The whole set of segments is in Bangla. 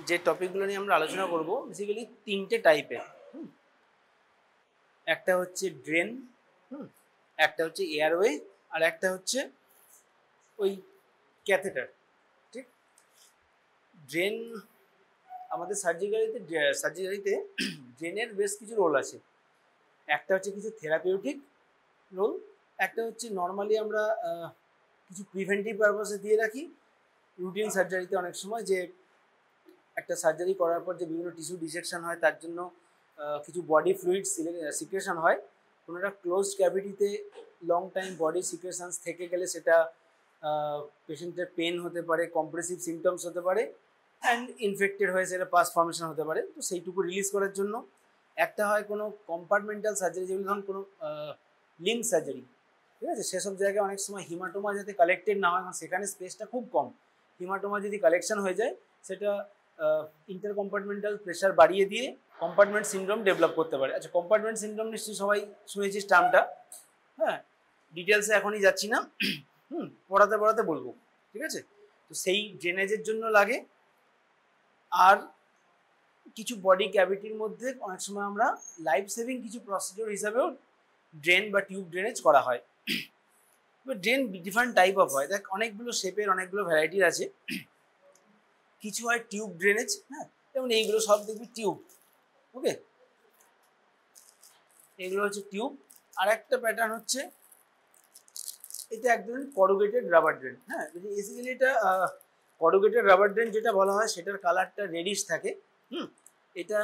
যে টপিকগুলো নিয়ে আমরা আলোচনা করব বেসিক্যালি তিনটে টাইপের। একটা হচ্ছে ড্রেন, একটা হচ্ছে এয়ারওয়ে, আর একটা হচ্ছে ওই ক্যাথেটার। ঠিক, ড্রেন আমাদের সার্জারিতে ড্রেনের বেশ কিছু রোল আছে। একটা হচ্ছে কিছু থেরাপিউটিক রোল, একটা হচ্ছে নর্মালি আমরা কিছু প্রিভেন্টিভ পারপাসে দিয়ে রাখি। রুটিন সার্জারিতে অনেক সময় যে একটা সার্জারি করার পর যে বিভিন্ন টিস্যু ডিসেকশন হয় তার জন্য কিছু বডি ফ্লুইড সিক্রেশন হয়। কোনো একটা ক্লোজড ক্যাভিটিতে লং টাইম বডি সিক্রেশনস থেকে গেলে সেটা পেশেন্টের পেন হতে পারে, কম্প্রেসিভ সিমটমস হতে পারে, অ্যান্ড ইনফেক্টেড হয়ে সেটা পাস ফর্মেশন হতে পারে। তো সেইটুকু রিলিজ করার জন্য একটা হয় কোনো কম্পার্টমেন্টাল সার্জারি, যেগুলো ধরুন কোনো লিম্ব সার্জারি, ঠিক আছে, সেসব জায়গায় অনেক সময় হিমাটোমা যাতে কালেক্টেড না হয়, কারণ সেখানে স্পেসটা খুব কম। হিমাটোমা যদি কালেকশন হয়ে যায় সেটা ইন্টার কম্পার্টমেন্টাল প্রেশার বাড়িয়ে দিয়ে কম্পার্টমেন্ট সিনড্রোম ডেভেলপ করতে পারে। আচ্ছা, কম্পার্টমেন্ট সিনড্রোম নিশ্চয়ই সবাই শুনেছিস টার্মটা। হ্যাঁ, ডিটেলসে এখনই যাচ্ছি না, পড়াতে পড়াতে বলবো, ঠিক আছে। তো সেই ড্রেনেজের জন্য লাগে। আর কিছু বডি ক্যাভিটির মধ্যে অনেক সময় আমরা লাইফ সেভিং কিছু প্রসিডিওর হিসাবেও ড্রেন বা টিউব ড্রেনেজ করা হয়। ড্রেন ডিফারেন্ট টাইপ অফ হয়, দেখ অনেকগুলো শেপের, অনেকগুলো ভ্যারাইটির আছে। কিছু হয় টিউব ড্রেনেজ, হ্যাঁ, যেমন এইগুলো সব দেখবি টিউব। ওকে, এগুলো হচ্ছে টিউব। আর একটা প্যাটার্ন হচ্ছে এটা একদম করুগেটেড রাবার ড্রেন। হ্যাঁ, বেসিক্যালি এটা করুগেটেড রাবার ড্রেন যেটা বলা হয় সেটার কালারটা রেডিশ থাকে। এটা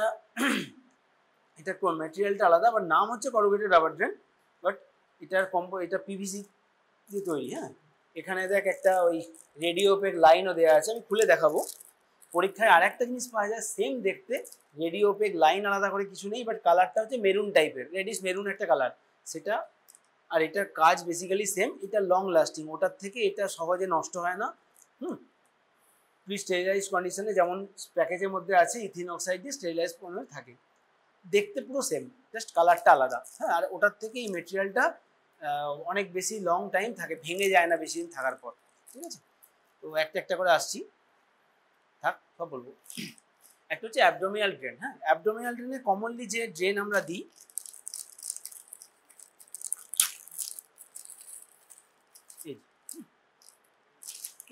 এটার ম্যাটেরিয়ালটা আলাদা, আবার নাম হচ্ছে করুগেটেড রাবার ড্রেন, বাট এটা পিভিসি দিয়ে তৈরি। হ্যাঁ, এখানে দেখ একটা ওই রেডিও ওপেক লাইনও দেওয়া আছে, আমি খুলে দেখাবো। পরীক্ষায় আর একটা জিনিস পাওয়া যায় সেম দেখতে, রেডিও ওপেক লাইন আলাদা করে কিছু নেই, বাট কালারটা হচ্ছে মেরুন টাইপের, রেডিশ মেরুন একটা কালার সেটা। আর এটার কাজ বেসিক্যালি সেম, এটা লং লাস্টিং, ওটার থেকে এটা সহজে নষ্ট হয় না। প্রি স্টেরিলাইজ কন্ডিশনে যেমন প্যাকেজের মধ্যে আছে ইথিন অক্সাইড দিয়ে স্টেরিলাইজ করে থাকে, দেখতে পুরো সেম, জাস্ট কালারটা আলাদা। হ্যাঁ, আর ওটার থেকে এই মেটেরিয়ালটা অনেক বেশি লং টাইম থাকে, ভেঙে যায় না বেশি দিন থাকার পর। ঠিক আছে, তো একটা একটা করে আসছি, থাক সব বলবো। একটা হচ্ছে অ্যাবডোমিনাল ড্রেন। হ্যাঁ, অ্যাবডোমিনাল ড্রেনে কমনলি যে ড্রেন আমরা দিই,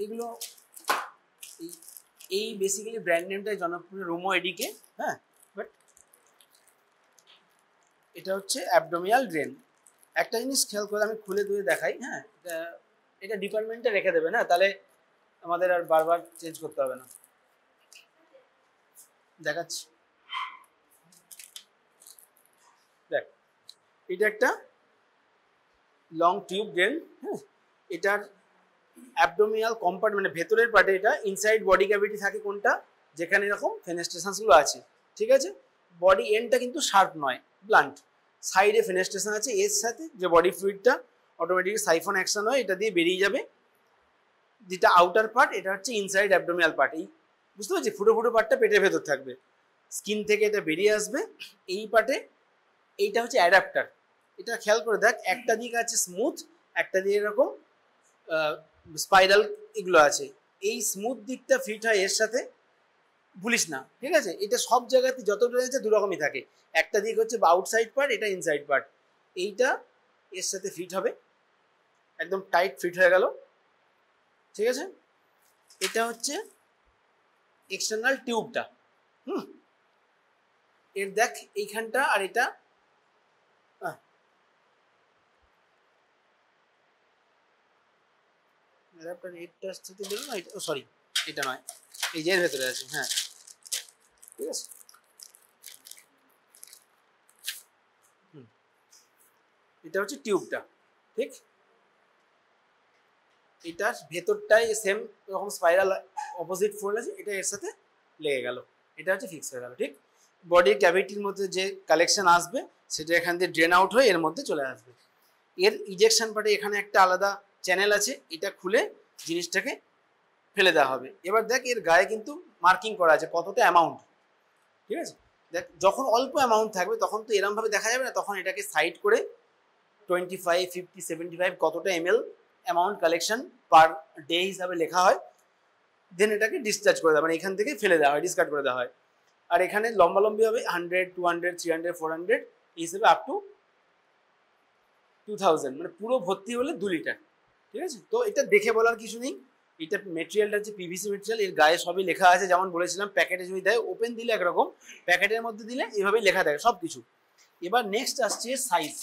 এগুলো এই বেসিক্যালি ব্র্যান্ড নেমটাই জনপ্রিয়, রোমো এডিকে। হ্যাঁ, বাট এটা হচ্ছে অ্যাবডোমিনাল ড্রেন। একটা জিনিস খেয়াল করে আমি খুলে দিয়ে দেখাই। হ্যাঁ, এটা ডিপার্টমেন্টে রেখে দেবে না, তাহলে আমাদের আর বারবার চেঞ্জ করতে হবে না। দেখাচ্ছি, দেখ এটা একটা লং টিউব ড্রেন। হ্যাঁ, এটার অ্যাবডোমিনাল কম্পার্টমেন্ট ভেতরের পার্টে, এটা ইনসাইড বডি ক্যাভিটি থাকে কোনটা, যেখানে এরকম ফেনেস্ট্রেশনসগুলো আছে। ঠিক আছে, বডি এন্ডটা কিন্তু শার্প নয়, ব্লান্ট, সাইডে ফেনেস্ট্রেশন আছে, এর সাথে যে বডি ফ্লুইডটা অটোমেটিক সাইফন অ্যাকশন হয়, এটা দিয়ে বেরিয়ে যাবে। যেটা আউটার পার্ট, এটা হচ্ছে ইনসাইড অ্যাবডোমিনাল পার্ট। এই বুঝতে পারছি, ফুটো ফুটো পার্টটা পেটের ভেতর থাকবে, স্কিন থেকে এটা বেরিয়ে আসবে এই পার্টে। এইটা হচ্ছে অ্যাডাপ্টার। এটা খেয়াল করে দেখ, একটা দিক আছে স্মুথ, একটা দিকে এরকম স্পাইরাল এগুলো আছে। এই স্মুথ দিকটা ফিট হয় এর সাথে, ভুলিস না। ঠিক আছে, এটা সব জায়গাতে যত রয়েছে দু রকমই থাকে। একটা দিক হচ্ছে আউটসাইড পার্ট, এটা ইনসাইড পার্ট। এইটা এর সাথে ফিট হবে, একদম টাইট ফিট হয়ে গেল। ঠিক আছে, এটা হচ্ছে এক্সটার্নাল টিউবটা। এর দেখ এইখানটা, আর এটা সরি এটা নয়, এই যে ভেতরে আছে। হ্যাঁ, ঠিক আছে, এটা হচ্ছে টিউবটা। ঠিক, এটার ভেতরটাই সেম রকম স্পাইরাল অপোজিট ফোল্ড আছে, এটা এর সাথে লেগে গেল, এটা হচ্ছে ফিক্স হয়ে গেল। ঠিক, বডির ক্যাভিটির মধ্যে যে কালেকশন আসবে সেটা এখান দিয়ে ড্রেন আউট হয়ে এর মধ্যে চলে আসবে। এর ইজেকশন পার্টে এখানে একটা আলাদা চ্যানেল আছে, এটা খুলে জিনিসটাকে ফেলে দেওয়া হবে। এবার দেখ এর গায়ে কিন্তু মার্কিং করা আছে কতটা অ্যামাউন্ট। ঠিক আছে, দেখ যখন অল্প অ্যামাউন্ট থাকবে তখন তো এরমভাবে দেখা যাবে না, তখন এটাকে সাইড করে 25, 50, 75 কতটা ml amount collection per day হিসাবে লেখা হয়। দেন এটাকে ডিসচার্জ করে দেওয়া, মানে এখান থেকে ফেলে দেওয়া হয়, ডিসকার্ড করে দেওয়া হয়। আর এখানে লম্বালম্বি হবে 100, 200, 300, 400 এই হিসেবে আপ টু 2000, মানে পুরো ভর্তি হলে 2 লিটার। ঠিক আছে, তো এটা দেখে বলার কিছু নেই। এটা মেটেরিয়ালটা হচ্ছে পিভিসি মেটেরিয়াল, এর গায়ে সবই লেখা আছে, যেমন বলেছিলাম প্যাকেটে যদি দেয় ওপেন দিলে একরকম, প্যাকেটের মধ্যে দিলে এভাবেই লেখা থাকে সব কিছু। এবার নেক্সট আসছে সাইজ,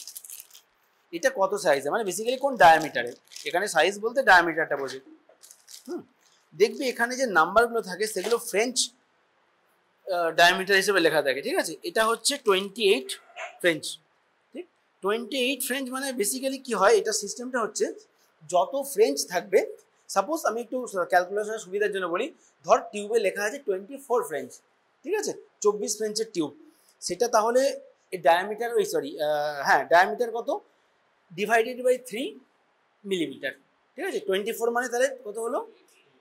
এটা কত সাইজ, মানে বেসিক্যালি কোন ডায়ামিটারে, এখানে সাইজ বলতে ডায়ামিটারটা বোঝে। দেখবি এখানে যে নাম্বারগুলো থাকে সেগুলো ফ্রেঞ্চ ডায়ামিটার হিসেবে লেখা থাকে। ঠিক আছে, এটা হচ্ছে 28 ফ্রেঞ্চ। ঠিক, 28 ফ্রেঞ্চ মানে বেসিক্যালি কি হয়, এটা সিস্টেমটা হচ্ছে যত ফ্রেঞ্চ থাকবে, সাপোজ আমি একটু ক্যালকুলেশনের সুবিধার জন্য বলি, ধর টিউবে লেখা আছে 24 ফ্রেঞ্চ, ঠিক আছে, 24 ফ্রেঞ্চের টিউব, সেটা তাহলে ডায়ামিটার, ওই সরি হ্যাঁ ডায়ামিটার কত, ডিভাইডেড বাই 3 মিলিমিটার। ঠিক আছে, 24 মানে তাহলে কত হলো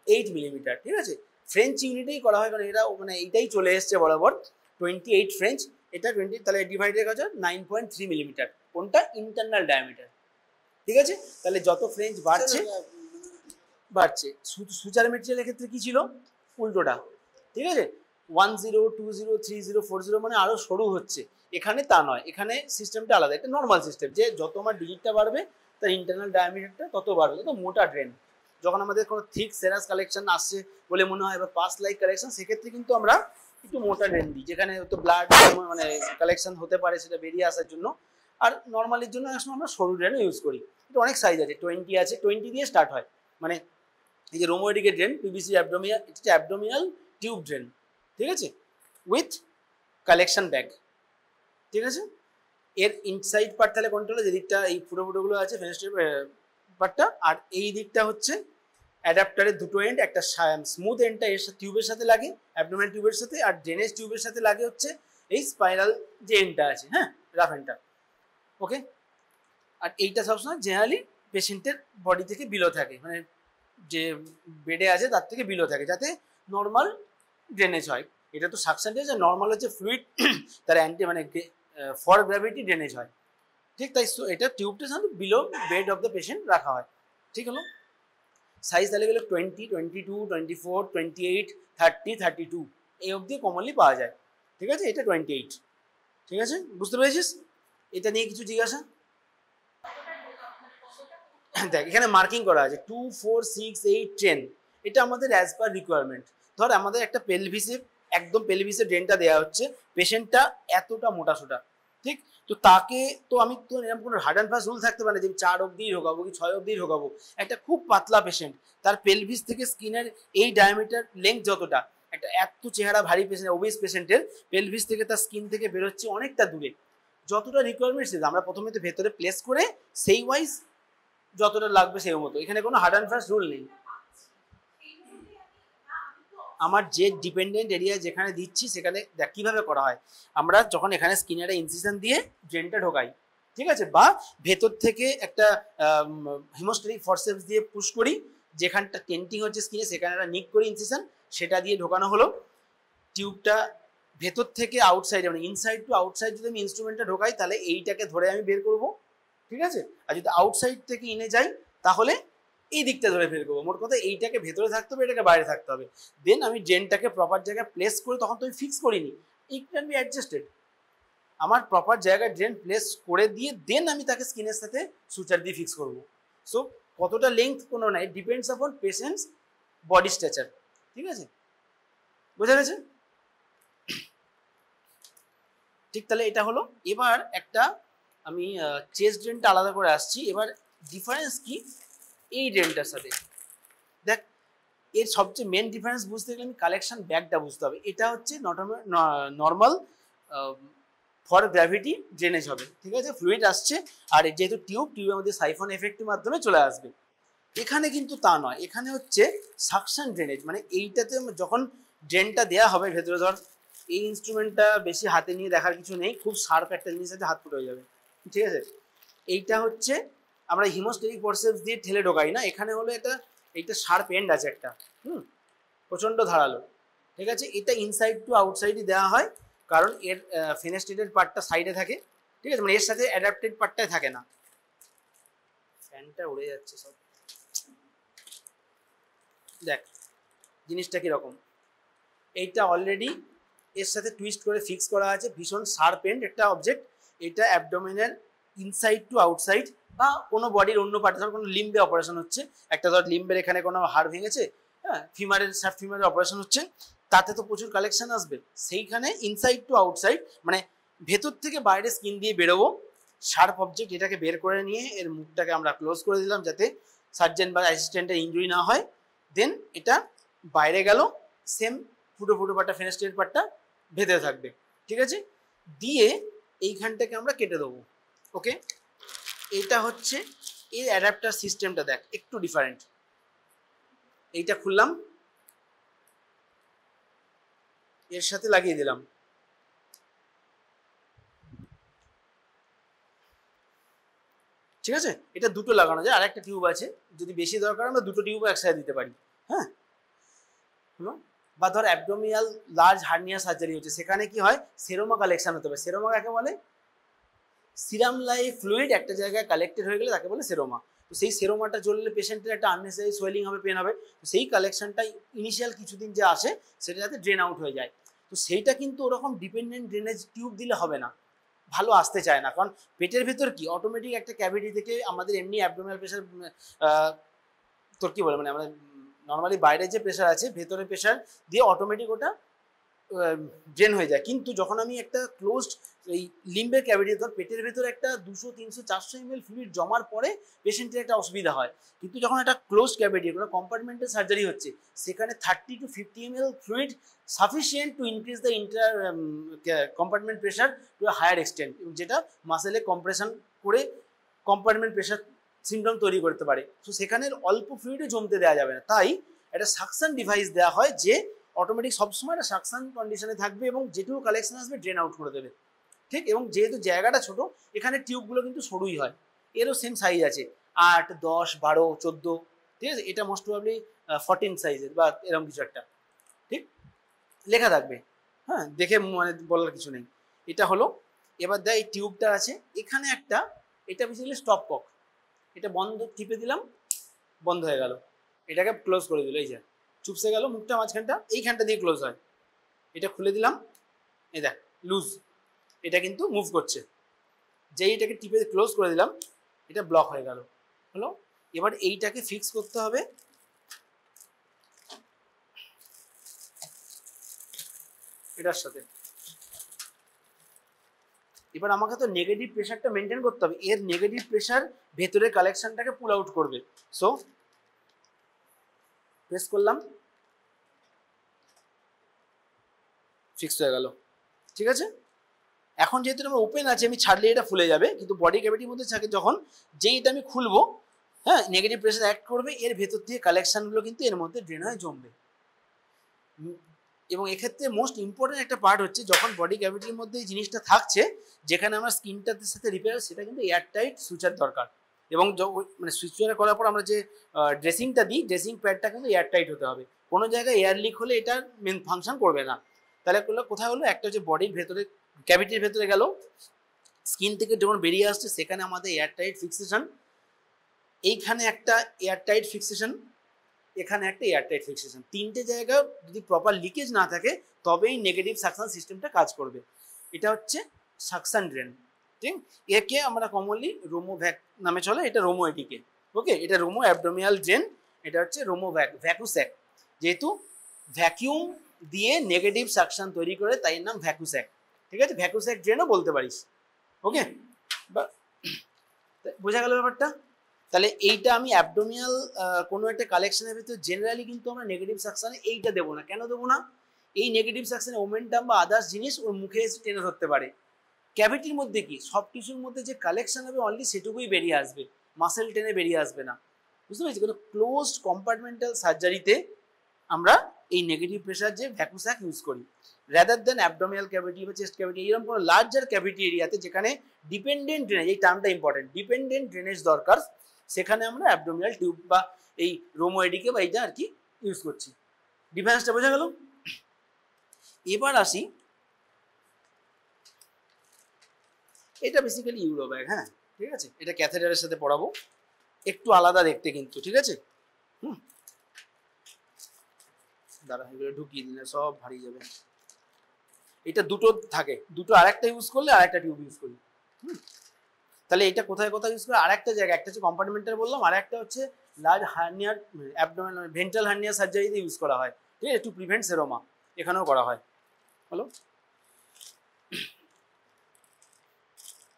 8 মিলিমিটার। ঠিক আছে, ফ্রেঞ্চ ইউনিটেই করা হয়, কারণ এটা মানে এইটাই চলে এসছে বরাবর 28 ফ্রেঞ্চ, এটা 20 তাহলে ডিভাইডেড করা যায় 9.3 মিলিমিটার, কোনটা ইন্টারনাল ডায়ামিটার। ঠিক আছে, তাহলে যত ফ্রেঞ্চ বাড়ছে বাড়ছে, সুচার মেটেরিয়ালের ক্ষেত্রে কি ছিল উল্টোটা। ঠিক আছে, 10, 20, 30, 40 মানে আরো সরু হচ্ছে, এখানে তা নয়, এখানে সিস্টেমটা আলাদা, এটা নর্মাল সিস্টেম, যে যত আমার ডিজিটটা বাড়বে তার ইন্টারনাল ডায়ামিটারটা তত বাড়বে, তত মোটা ড্রেন। যখন আমাদের কোনো থিক সেরাস কালেকশন আসছে বলে মনে হয় বা পাস লাইক কালেকশন, সেক্ষেত্রে কিন্তু আমরা একটু মোটা ড্রেন দিই, যেখানে তো ব্লাড মানে কালেকশন হতে পারে সেটা বেরিয়ে আসার জন্য। আর নর্মালির জন্য আসলে আমরা সরু ড্রেনও ইউজ করি, এটা অনেক সাইজ আছে, 20 আছে, 20 দিয়ে স্টার্ট হয়, মানে এই যে রোমোয়েডিকের ড্রেন, পিভিসি অ্যাবডোমিনাল, এটা হচ্ছে অ্যাবডোমিনাল টিউব ড্রেন। ঠিক আছে, উইথ কালেকশন ব্যাগ। ঠিক আছে, এর ইনসাইড পার্ট তাহলে কোনটা হলো, যে দিকটা এই ফুটো ফুটোগুলো আছে ফেনেস্টের পার্টটা, আর এই দিকটা হচ্ছে অ্যাডাপ্টারের দুটো এন্ড, একটা স্মুথ এন্ডটা এর টিউবের সাথে লাগে অ্যাবডোমিনাল টিউবের সাথে, আর ড্রেনেজ টিউবের সাথে লাগে হচ্ছে এই স্পাইরাল যে এন্ডটা আছে, হ্যাঁ রাফ এন্ডটা। ওকে, আর এইটা সবসময় জেনারেলি পেশেন্টের বডি থেকে বিলো থাকে, মানে যে বেডে আছে তার থেকে বিলো থাকে, যাতে নর্মাল ড্রেনেজ হয়। এটা তো সাকশন ড্রেনেজ, নর্মাল হচ্ছে ফ্লুইড তার অ্যান্টি মানে ফর গ্র্যাভিটি ড্রেনেজ হয়। ঠিক, তাই এটা টিউবটা সাধারণত below bed of the patient রাখা হয়। ঠিক হলো, সাইজ তাহলে গেলে 20, 22, 24, 28, 30, 32 এই অবধি কমনলি পাওয়া যায়। ঠিক আছে, এটা 28। ঠিক আছে, বুঝতে পেরেছিস? এটা নিয়ে কিছু জিজ্ঞাসা? দেখ এখানে মার্কিং করা আছে 2, 4, 6, 8, 10, এটা আমাদের অ্যাজ পার রিকোয়ারমেন্ট। ধর আমাদের একটা পেলভিসে, একদম পেলভিসে ড্রেনটা দেওয়া হচ্ছে, পেশেন্টটা এতটা মোটাসোটা, ঠিক, তো তাকে তো আমি তো এরকম কোনো হার্ড অ্যান্ড ফাস্ট রুল থাকতে পারে যে 4 অব্দি ঢোকাবো কি 6 অব্দি ঢোকাবো। একটা খুব পাতলা পেশেন্ট, তার পেলভিস থেকে স্কিনের এই ডায়ামিটার লেন্থ যতটা, একটা এত চেহারা ভারী পেশেন্ট, ওবেস পেশেন্টের পেলভিস থেকে তার স্কিন থেকে বেরোচ্ছে অনেকটা দূরে, যতটা রিকোয়ারমেন্ট আমরা প্রথমে তো ভেতরে প্লেস করে সেই ওয়াইজ যতটা লাগবে সেই মতো, এখানে কোনো হার্ড অ্যান্ড ফাস্ট রুল নেই। আমার যে ডিপেন্ডেন্ট এরিয়া যেখানে দিচ্ছি সেখানে দেখ কীভাবে করা হয়, আমরা যখন এখানে স্কিনারে ইনসিশন দিয়ে ড্রেনটা ঢোকাই, ঠিক আছে, বা ভেতর থেকে একটা হিমোস্ট্যাটিক ফরসেপস দিয়ে পুশ করি, যেখানটা টেন্টিং হচ্ছে স্কিনে সেখানে একটা নিক করি ইনসিশন, সেটা দিয়ে ঢোকানো হলো। টিউবটা ভেতর থেকে আউটসাইডে মানে ইনসাইড টু আউটসাইড যদি আমি ইনস্ট্রুমেন্টটা ঢোকাই তাহলে এইটাকে ধরে আমি বের করব, ঠিক আছে, আর যদি আউটসাইড থেকে ইনে যাই তাহলে এই দিকটা ধরে বের করবো। মোট কথা এইটাকে ভেতরে থাকতে হবে, এটাকে বাইরে থাকতে হবে। দেন আমি ড্রেনটাকে প্রপার জায়গায় প্লেস করে, তখন তো আমি ফিক্স করিনি, ইট ক্যান বি অ্যাডজাস্টেড, আমার প্রপার জায়গায় ড্রেন প্লেস করে দিয়ে দেন আমি তাকে স্কিনের সাথে সুচার দিয়ে ফিক্স করবো। সো কতটা লেন্থ কোনো নাই, depends upon patients body structure. ঠিক আছে, বোঝা গেছে? ঠিক, তাহলে এটা হলো। এবার একটা আমি চেস্ট ড্রেনটা আলাদা করে আসছি। এবার ডিফারেন্স কি এই ড্রেনটার সাথে, দেখ এর সবচেয়ে মেন ডিফারেন্স বুঝতে গেলে আমি কালেকশন ব্যাগটা বুঝতে হবে। এটা হচ্ছে নর্মাল ফর গ্র্যাভিটি ড্রেনেজ হবে, ঠিক আছে, ফ্লুইড আসছে, আর যেহেতু টিউবের মধ্যে সাইফন এফেক্টের মাধ্যমে চলে আসবে। এখানে কিন্তু তা নয়, এখানে হচ্ছে সাকশন ড্রেনেজ, মানে এইটাতে যখন ড্রেনটা দেওয়া হবে ভেতরে, ধর এই ইনস্ট্রুমেন্টটা বেশি হাতে নিয়ে দেখার কিছু নেই, খুব শার্প একটা জিনিস আছে, হাত ফুটে হয়ে যাবে, ঠিক আছে। এইটা হচ্ছে আমরা হিমোস্ট্যাটিক ফোর্সেপস দিয়ে ঠেলে ঢোকাই না, এখানে হলো এইটা শার্প এন্ড আছে একটা, প্রচণ্ড ধারালো, ঠিক আছে। এটা ইনসাইড টু আউটসাইডই দেওয়া হয়, কারণ এর ফেনেস্টেটেড পার্টটা সাইডে থাকে, ঠিক আছে, মানে এর সাথে অ্যাডাপ্টেড পার্টটাই থাকে না। ফ্যানটা উড়ে যাচ্ছে সব। দেখ জিনিসটা কীরকম, এইটা অলরেডি এর সাথে টুইস্ট করে ফিক্স করা আছে, ভীষণ শার্প এন্ড একটা অবজেক্ট। এটা অ্যাবডোমেনের ইনসাইড টু আউটসাইড বা কোনো বডির অন্য পার্টে, ধর কোনো লিম্বে অপারেশন হচ্ছে, একটা ধর লিম্বের এখানে কোনো হাড় ভেঙেছে, হ্যাঁ, ফিমারের সাব ফিমারের অপারেশন হচ্ছে, তাতে তো প্রচুর কালেকশন আসবে। সেইখানে ইনসাইড টু আউটসাইড মানে ভেতর থেকে বাইরে স্কিন দিয়ে বেরোবো, শার্প অবজেক্ট এটাকে বের করে নিয়ে এর মুখটাকে আমরা ক্লোজ করে দিলাম যাতে সার্জেন বা অ্যাসিস্ট্যান্টের ইনজুরি না হয়। দেন এটা বাইরে গেল, সেম ফুটো ফুটো পাটটা ফেনেস্টের পাটটা ভেতরে থাকবে, ঠিক আছে। দিয়ে এইখানটাকে আমরা কেটে দেবো। ওকে, এটা হচ্ছে এর অ্যাডাপ্টার সিস্টেমটা, দেখ একটু ডিফারেন্ট। এইটা খুললাম, এর সাথে লাগিয়ে দিলাম, ঠিক আছে। এটা দুটো লাগানো যায়, আর একটা টিউব আছে, যদি বেশি দরকার আমরা দুটো টিউব একসাথে দিতে পারি, হ্যাঁ। বা ধর অ্যাবডোমিনাল লার্জ হার্নিয়া সার্জারি হচ্ছে, সেখানে কি হয়, সেরোমা কালেকশন হতে পারে। সেরোমা কাকে বলে, সিরাম লাইক ফ্লুইড একটা জায়গায় কালেক্টেড হয়ে গেলে তাকে বলে সেরোমা। তো সেই সেরোমাটা জ্বললে পেশেন্টের একটা আননেসেসারি সোয়েলিং হবে, পেন হবে। তো সেই কালেকশনটা ইনিশিয়াল কিছুদিন যে আসে সেটা যাতে ড্রেন আউট হয়ে যায়। তো সেইটা কিন্তু ওরকম ডিপেন্ডেন্ট ড্রেনেজ টিউব দিলে হবে না, ভালো আসতে চায় না, কারণ পেটের ভেতর কি অটোমেটিক একটা ক্যাভিটি থেকে আমাদের এমনি অ্যাবডোমিনাল প্রেশার, তোর কি বলে মানে আমাদের নর্মালি বাইরে যে প্রেশার আছে ভেতরে প্রেশার দিয়ে অটোমেটিক ওটা ড্রেন হয়ে যায়। কিন্তু যখন আমি একটা ক্লোজড এই লিম্বের ক্যাভিটি, ধর পেটের ভেতরে একটা 200, 300, 400 ml ফ্লুইড জমার পরে পেশেন্টের একটা অসুবিধা হয়। কিন্তু যখন একটা ক্লোজড ক্যাভিটি, কোনো কম্পার্টমেন্টাল সার্জারি হচ্ছে, সেখানে 30 to 50 ml fluid sufficient to increase the inter compartment pressure to a higher extent, যেটা মাসেলে কম্প্রেশন করে কম্পার্টমেন্ট প্রেশার সিমটম তৈরি করতে পারে। তো সেখানে অল্প ফ্লুইডে জমতে দেওয়া যাবে না, তাই একটা সাকশন ডিভাইস দেওয়া হয় যে অটোমেটিক সবসময় একটা সাকশন কন্ডিশনে থাকবে এবং যেটুকু কালেকশন আসবে ড্রেন আউট করে দেবে, ঠিক। এবং যেহেতু জায়গাটা ছোট, এখানে টিউবগুলো কিন্তু সরুই হয়, এরও সেম সাইজ আছে 8, 10, 12, 14, ঠিক আছে। এটা মোস্ট প্রবাবলি 14 সাইজের বা এরকম কিছু একটা, ঠিক, লেখা থাকবে, হ্যাঁ, দেখে মানে বলার কিছু নেই। এটা হলো, এবার দেখ এই টিউবটা আছে এখানে একটা, এটা বেসিক্যালি স্টপ কক, এটা বন্ধ, টিপে দিলাম, বন্ধ হয়ে গেল, এটাকে ক্লোজ করে দিল, এই যে চুপসে গেল মুখটা, মাঝখানটা এইখানটা দিয়ে ক্লোজ হয়। এটা খুলে দিলাম, এই দেখ লুজ, এটা কিন্তু মুভ করছে, যেই এটাকে টিপে ক্লোজ করে দিলাম এটা ব্লক হয়ে গেল, হলো। এবার এইটাকে ফিক্স করতে হবে এটার সাথে। এবার আমাকে তো নেগেটিভ প্রেশারটা মেনটেন করতে হবে, এর নেগেটিভ প্রেশার ভেতরের কালেকশনটাকে পুল আউট করবে। সো প্রেস করলাম, ফিক্স হয়ে গেল, ঠিক আছে। এখন যেহেতু আমার ওপেন আছে, আমি ছাড়লে এটা ফুলে যাবে, কিন্তু বডি ক্যাভিটির মধ্যে থাকে যখন, যেই এটা আমি খুলবো, হ্যাঁ, নেগেটিভ প্রেশার অ্যাক্ট করবে, এর ভেতর থেকে কালেকশনগুলো কিন্তু এর মধ্যে ড্রেন হয়ে জমবে। এবং এক্ষেত্রে মোস্ট ইম্পর্টেন্ট একটা পার্ট হচ্ছে, যখন বডি ক্যাভিটির মধ্যে এই জিনিসটা থাকছে, যেখানে আমার স্কিনটার সাথে রিপেয়ার, সেটা কিন্তু এয়ারটাইট সুইচার দরকার। এবং মানে সুইচার করার পর আমরা যে ড্রেসিংটা দিই, ড্রেসিং প্যাডটা কিন্তু এয়ারটাইট হতে হবে। কোনো জায়গায় এয়ার লিক হলে এটা মেন ফাংশন করবে না। তাহলে কোথায় হলো, একটা হচ্ছে বডির ভেতরে ক্যাভিটির ভেতরে গেল, স্কিন থেকে যখন বেরিয়ে আসছে সেখানে আমাদের এয়ারটাইট ফিক্সেশন, এইখানে একটা এয়ারটাইট ফিক্সেশন, এখানে একটা এয়ারটাইট ফিক্সেশন, তিনটে জায়গা যদি প্রপার লিকেজ না থাকে তবেই নেগেটিভ সাকশন সিস্টেমটা কাজ করবে। এটা হচ্ছে সাকশন ড্রেন, ঠিক। একে আমরা কমনলি রোমো ভ্যাক নামে চলে, এটা রোমো এটিকে, ওকে। এটা রোমো অ্যাবডোমিনাল ড্রেন, এটা হচ্ছে রোমো ভ্যাকুস্যাক, যেহেতু ভ্যাকিউম দিয়ে নেগেটিভ সাকশন তৈরি করে তাই নাম ভ্যাকুস্যাক, ঠিক আছে। ভ্যাকুস্যাক ড্রেনও বলতে পারিস, ওকে। বোঝা গেল ব্যাপারটা। তাহলে এইটা আমি অ্যাবডোমিনাল কোনো একটা কালেকশনের ভিতরে জেনারেলি কিন্তু আমরা নেগেটিভ সাকশনে এইটা দেবো না। কেন দেবো না, এই নেগেটিভ সাকশনে ওমেন্টাম বা আদার্স জিনিস ওর মুখে এসে টেনে ধরতে পারে। ক্যাভিটির মধ্যে কি সব টিস্যুর মধ্যে যে কালেকশন হবে অনলি সেটুকুই বেরিয়ে আসবে, মাসেল টেনে বেরিয়ে আসবে না, বুঝতে পেরেছি। কোনো ক্লোজড কম্পার্টমেন্টাল সার্জারিতে আমরা এই নেগেটিভ প্রেশার যে ভ্যাকুস্যাক ইউজ করি, রাদার দেন অ্যাবডোমিনাল ক্যাভিটি বা চেস্ট ক্যাভিটি, এরকম কোনো লার্জার ক্যাভিটি এরিয়াতে যেখানে ডিপেন্ডেন্ট ড্রেনেজ, এই টার্মটা ইম্পর্টেন্ট, ডিপেন্ডেন্ট ড্রেনেজ দরকার, সেখানে আমরা অ্যাবডোমিনাল টিউব বা এই রোমো এডিকে বা এইটা আর কি ইউজ করছি। ডিফারেন্সটা বোঝা গেল। এবার আসি, এটা বেসিক্যালি ইউরো ব্যাগ, হ্যাঁ, ঠিক আছে। এটা ক্যাথেটারের সাথে পড়াবো, একটু আলাদা দেখতে কিন্তু, ঠিক আছে। দাঁড়া এগুলো ঢুকিয়ে দিলে সব হারিয়ে যাবে। এটা দুটো থাকে, দুটো আরেকটা ইউজ করলে আরেকটা টিউব ইউজ করি। তাহলে এটা কোথায় কোথায় ইউজ করে? আরেকটা জায়গা, একটা হচ্ছে কম্পার্টমেন্টাল বললাম, আর একটা হচ্ছে লার্জ হার্নিয়ার অ্যাবডোমেনাল ভেন্ট্রাল হার্নিয়া সার্জারিতে ইউজ করা হয়, ঠিক আছে, টু প্রিভেন্ট সেরোমা, এখানেও করা হয়। হলো,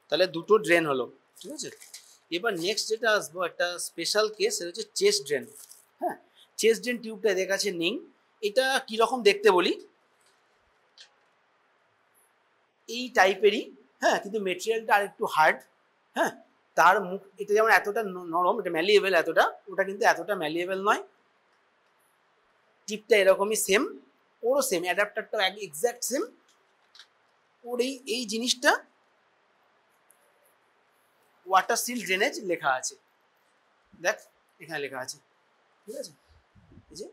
তাহলে দুটো ড্রেন হলো, ঠিক আছে। এবার নেক্সট যেটা আসবো একটা স্পেশাল কেস, সেটা হচ্ছে চেস্ট ড্রেন। হ্যাঁ, চেস্ট ড্রেন টিউবটা এদের কাছে নেই। এটা কীরকম দেখতে বলি, এই টাইপেরই, হ্যাঁ, কিন্তু মেটেরিয়ালটা আর একটু হার্ড। হ্যাঁ, তার মুখ, এটা যেমন এতটা নরম, এটা ম্যালিয়েবল এতটা, ওটা কিন্তু এতটা ম্যালিয়েবল নয়। টিপটা এরকমই সেম, ওরও সেম, অ্যাডাপ্টারটাও এক্স্যাক্ট সেম। ওর এই জিনিসটা ওয়াটার সিল ড্রেনেজ লেখা আছে, দেখ এখানে লেখা আছে, ঠিক আছে, এই যে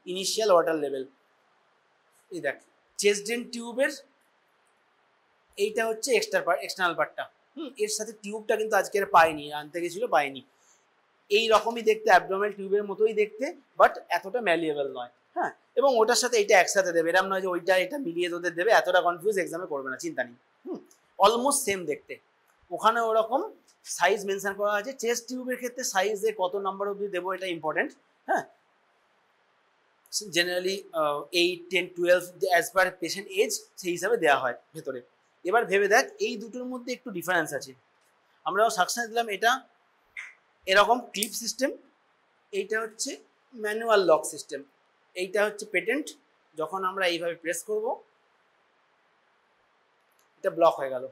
ইনিশিয়াল ওয়াটার লেভেল। এই দেখ চেস্ট ড্রেন টিউবের এইটা হচ্ছে এক্সটার্নাল পার্টটা। এর সাথে টিউবটা কিন্তু আজকে পাইনি, আনতে গেছিল পাইনি। এই রকমই দেখতে, অ্যাবডোমেনাল টিউবের মতোই দেখতে, বাট এতটা ম্যালিয়েবল নয়। হ্যাঁ, এবং ওটার সাথে এইটা একসাথে দেবে, এরকম নয় যে ওইটা এটা মিলিয়ে তোদের দেবে, এতটা কনফিউজ এক্সামে করবে না, চিন্তা নেই। অলমোস্ট সেম দেখতে, ওখানে ওরকম সাইজ মেনশন করা আছে। চেস্ট টিউবের ক্ষেত্রে সাইজে কত নাম্বার অবধি দেবো এটা ইম্পর্টেন্ট। হ্যাঁ, generally 8, 10, 12 as per patient age সেই হিসাবে দেওয়া হয় ভেতরে। এবার ভেবে দেখ এই দুটোর মধ্যে একটু ডিফারেন্স আছে। আমরা সাকসেস দিলাম, এটা এরকম ক্লিপ সিস্টেম, এইটা হচ্ছে ম্যানুয়াল লক সিস্টেম, এইটা হচ্ছে পেটেন্ট। যখন আমরা এইভাবে প্রেস করব এটা ব্লক হয়ে গেল।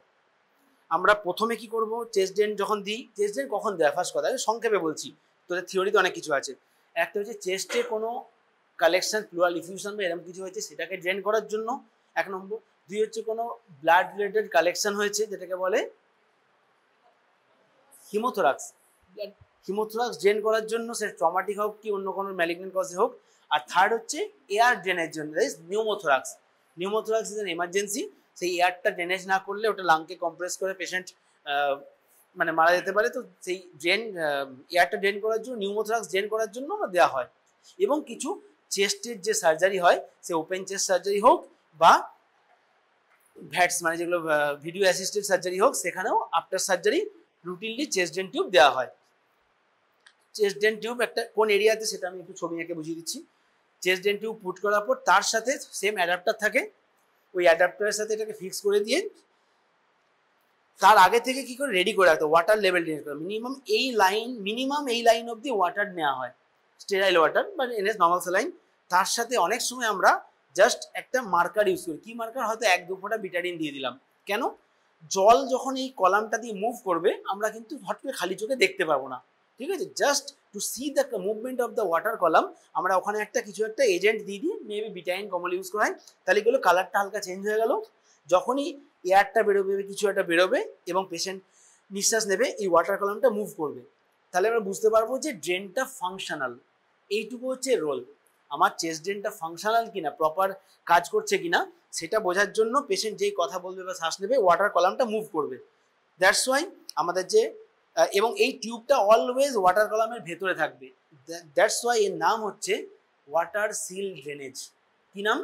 আমরা প্রথমে কি করব, চেস্ট ড্রেন যখন দিই, চেস্ট ড্রেন কখন দেয় ফার্স্ট কথা সংক্ষেপে বলছি, তোদের থিওরিতে অনেক কিছু আছে। একটা হচ্ছে চেস্টে কোনো কালেকশন, প্লুরাল ইফিউশন বা এরকম কিছু হয়েছে সেটাকে ড্রেন করার জন্য, এক নম্বর। দুই হচ্ছে কোনো ব্লাড রিলেটেড কালেকশন হয়েছে যেটাকে বলে হিমোথোরাক্স, হিমোথোরাক্স ড্রেন করার জন্য, সে ট্রমাটিক হোক কি অন্য কোনো ম্যালিগনেন্ট কজে হোক। আর থার্ড হচ্ছে এয়ার ড্রেনের জন্য, pneumothorax. Pneumothorax is an emergency, সেই এয়ারটা ড্রেনেজ না করলে ওটা লাংকে কম্প্রেস করে পেশেন্ট মানে মারা যেতে পারে। তো সেই ড্রেন, এয়ারটা ড্রেন করার জন্য, নিউমোথোরাক্স ড্রেন করার জন্য আমরা দেওয়া হয়। এবং কিছু চেস্টের যে সার্জারি হয়, সে ওপেন চেস্ট সার্জারি হোক বা ভ্যাটস মানে যেগুলো ভিডিও অ্যাসিস্টেড সার্জারি হোক, সেখানেও after surgery routinely chest drain tube দেওয়া হয়। চেস্ট ড্রেন টিউব একটা কোন এরিয়াতে সেটা আমি একটু ছবি এঁকে বুঝিয়ে দিচ্ছি। চেস্ট ড্রেন টিউব পুট করার পর তার সাথে সেম অ্যাডাপ্টার থাকে, ওই অ্যাডাপ্টারের সাথে এটাকে ফিক্স করে দিয়ে তার আগে থেকে কি করে রেডি করে রাখতে, ওয়াটার লেভেল রেডি করে মিনিমাম এই লাইন অবধি ওয়াটার নেওয়া হয়, স্টেরাইল ওয়াটার বা এনএস নর্মাল স্যালাইন। তার সাথে অনেক সময় আমরা জাস্ট একটা মার্কার ইউজ করি। কি মার্কার? হয়তো 1-2 ফোঁটা বিটাডিন দিয়ে দিলাম। কেন? জল যখন এই কলামটা দিয়ে মুভ করবে আমরা কিন্তু হট করে খালি চোখে দেখতে পাবো না, ঠিক আছে। Just to see the movement of the water column আমরা ওখানে কিছু একটা এজেন্ট দিয়ে দিই, মেবি বিটাইন কমল ইউজ করা হয়। তাহলে এগুলো কালারটা হালকা চেঞ্জ হয়ে গেল। যখনই এয়ারটা বেরোবে, কিছু একটা বেরোবে এবং পেশেন্ট নিঃশ্বাস নেবে, এই ওয়াটার কলামটা মুভ করবে। তাহলে আমরা বুঝতে পারবো যে ড্রেনটা ফাংশনাল। এইটুকু হচ্ছে রোল। আমার চেস্ট ড্রেনটা ফাংশনাল কিনা, প্রপার কাজ করছে কিনা, সেটা বোঝার জন্য পেশেন্ট যেই কথা বলবে বা শ্বাস নেবে, ওয়াটার কলামটা মুভ করবে। দ্যাটস ওয়াই আমাদের যে, এবং এই টিউবটা অলওয়েজ ওয়াটার কলামের ভেতরে থাকবে। দ্যাটস ওয়াই এর নাম হচ্ছে ওয়াটার সিল ড্রেনেজ। কি নাম?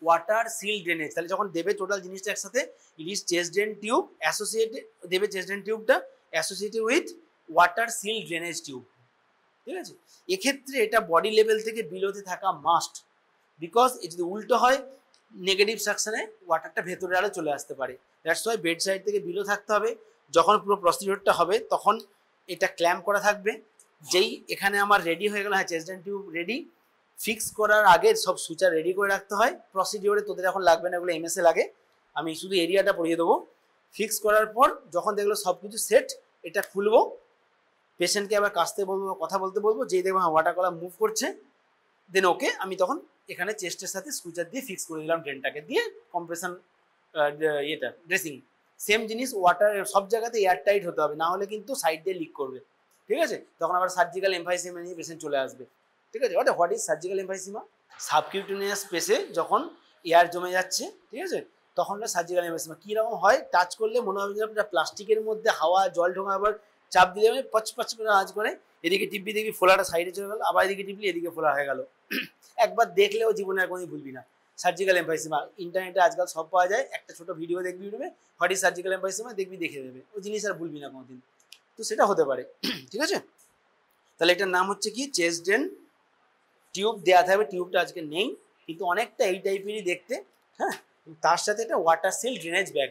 Water seal drainage. তাহলে যখন দেবে টোটাল জিনিসটা একসাথে, it is chest drain tube associated, দেবে চেস্ট ড্রেন টিউবটা associated with water seal drainage tube, ঠিক আছে। এক্ষেত্রে এটা বডি লেভেল থেকে বিলোতে থাকা মাস্ট, বিকজ এ যদি উল্টো হয় নেগেটিভ সাকশনে ওয়াটারটা ভেতরে আরও চলে আসতে পারে। দ্যাটস ওয়াই বেড সাইড থেকে বিলো থাকতে হবে। যখন পুরো প্রসিডিওরটা হবে তখন এটা ক্ল্যাম্প করা থাকবে। যেই এখানে আমার রেডি হয়ে গেল, হ্যাঁ chest drain tube ready, fix করার আগে সব সুচার রেডি করে রাখতে হয়। প্রসিডিওরে তোদের এখন লাগবে না, এগুলো এমএসএ লাগে, আমি শুধু এরিয়াটা পড়িয়ে দেবো। ফিক্স করার পর যখন দেখলো সব কিছু সেট, এটা খুলবো, পেশেন্টকে আবার কাছতে বলবো, কথা বলতে বলবো, যেই দেখবো ওয়াটার কলাম মুভ করছে, দেন ওকে আমি তখন এখানে চেস্টের সাথে স্কুচার দিয়ে ফিক্স করে দিলাম, ড্রেনটাকে দিয়ে কম্প্রেশন ইয়েটা ড্রেসিং। সেম জিনিস ওয়াটার সব জায়গাতে এয়ার টাইট হতে হবে, না হলে কিন্তু সাইড দিয়ে লিক করবে, ঠিক আছে। তখন আবার সার্জিক্যাল এমফাইসিমা নিয়ে পেশেন্ট চলে আসবে, ঠিক আছে। What is surgical emphysema? Subcutaneous স্পেসে যখন এয়ার জমে যাচ্ছে, ঠিক আছে, তখন সার্জিক্যাল এমফাইসিমা কীরকম হয়, টাচ করলে মনে হবে যে প্লাস্টিকের মধ্যে হাওয়া জল ঢোকা, আবার চাপ দিলে পচ পচ করে আওয়াজ করে, এদিকে টিপবি দেখবি ফোলাটা সাইডে চলে গেল, আবার এদিকে টিপলি এদিকে ফোলা হয়ে গেল। একবার দেখলেও জীবনে আর কোনোদিন ভুলবি না। সার্জিক্যাল এমফাইসিমা ইন্টারনেটে আজকাল সব পাওয়া যায়, একটা ছোট ভিডিও দেখবি ইউটিউবে, হোয়াট ইজ সার্জিক্যাল এমফাইসিমা দেখবি, দেখে দেবে, ওই জিনিস আর ভুলবি না কোনোদিন। তো সেটা হতে পারে, ঠিক আছে। তাহলে এটার নাম হচ্ছে কি চেস্ট ড্রেন টিউব দেওয়া থাকবে, টিউবটা আজকে নেই কিন্তু অনেকটা এই টাইপেরই দেখতে, হ্যাঁ। তার সাথে একটা ওয়াটার সিল ড্রেনেজ ব্যাগ,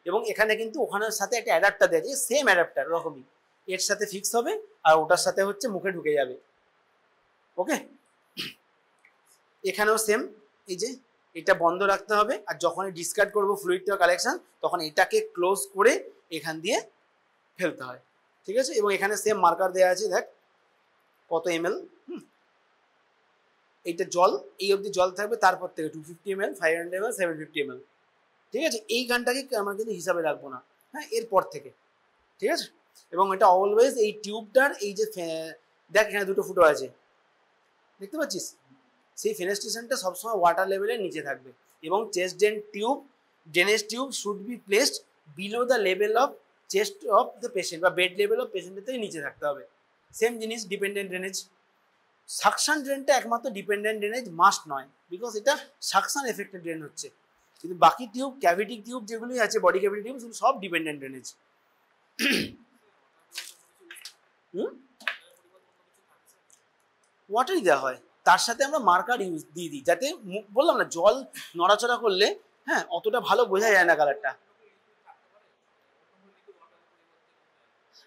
এবং এখানে কিন্তু ওখানের সাথে একটা অ্যাডাপ্টার দেওয়া আছে, সেম অ্যাডাপ্টার রকমই, এর সাথে ফিক্স হবে আর ওটার সাথে হচ্ছে মুখে ঢুকে যাবে। ওকে, এখানেও সেম, এই যে এটা বন্ধ রাখতে হবে, আর যখনই ডিসকার্ড করবো ফ্লুইডটা কালেকশন তখন এটাকে ক্লোজ করে এখান দিয়ে ফেলতে হয়, ঠিক আছে। এবং এখানে সেম মার্কার দেওয়া আছে, দেখ কত ml, এইটা জল, এই অবধি জল থাকবে, তারপর থেকে 250 ml, 500 ml, 750 ml, ঠিক আছে। এই গানটাকে আমরা কিন্তু হিসাবে রাখবো না, হ্যাঁ, এরপর থেকে, ঠিক আছে। এবং এটা অলওয়েজ এই টিউবটার এই যে দেখ এখানে দুটো ফুটো আছে, দেখতে পাচ্ছিস, সেই ফেনেস্ট্রেশনটা সবসময় ওয়াটার লেভেলের নিচে থাকবে। এবং chest drain tube, drainage tube should be placed below the level of chest of the patient, বা বেড লেভেল অফ পেশেন্টের থেকে নিচে থাকতে হবে। সেম জিনিস ডিপেন্ডেন্ট ড্রেনেজ, সাকশন ড্রেনটা একমাত্র ডিপেন্ডেন্ট ড্রেনেজ মাস্ট নয়, বিকজ এটা সাকশন এফেক্টেড ড্রেন হচ্ছে, কিন্তু বাকি টিউব, ক্যাভিটি টিউব যেগুলি আছে, বডি ক্যাভিটি টিউব, সেগুলো সব ডিপেন্ডেন্ট ড্রেনেজ। ওয়াটারই দেওয়া হয়, তার সাথে আমরা মার্কার ইউজ দিয়ে দিই, যাতে বললাম না জল নড়াচড়া করলে, হ্যাঁ, অতটা ভালো বোঝা যায় না কালারটা।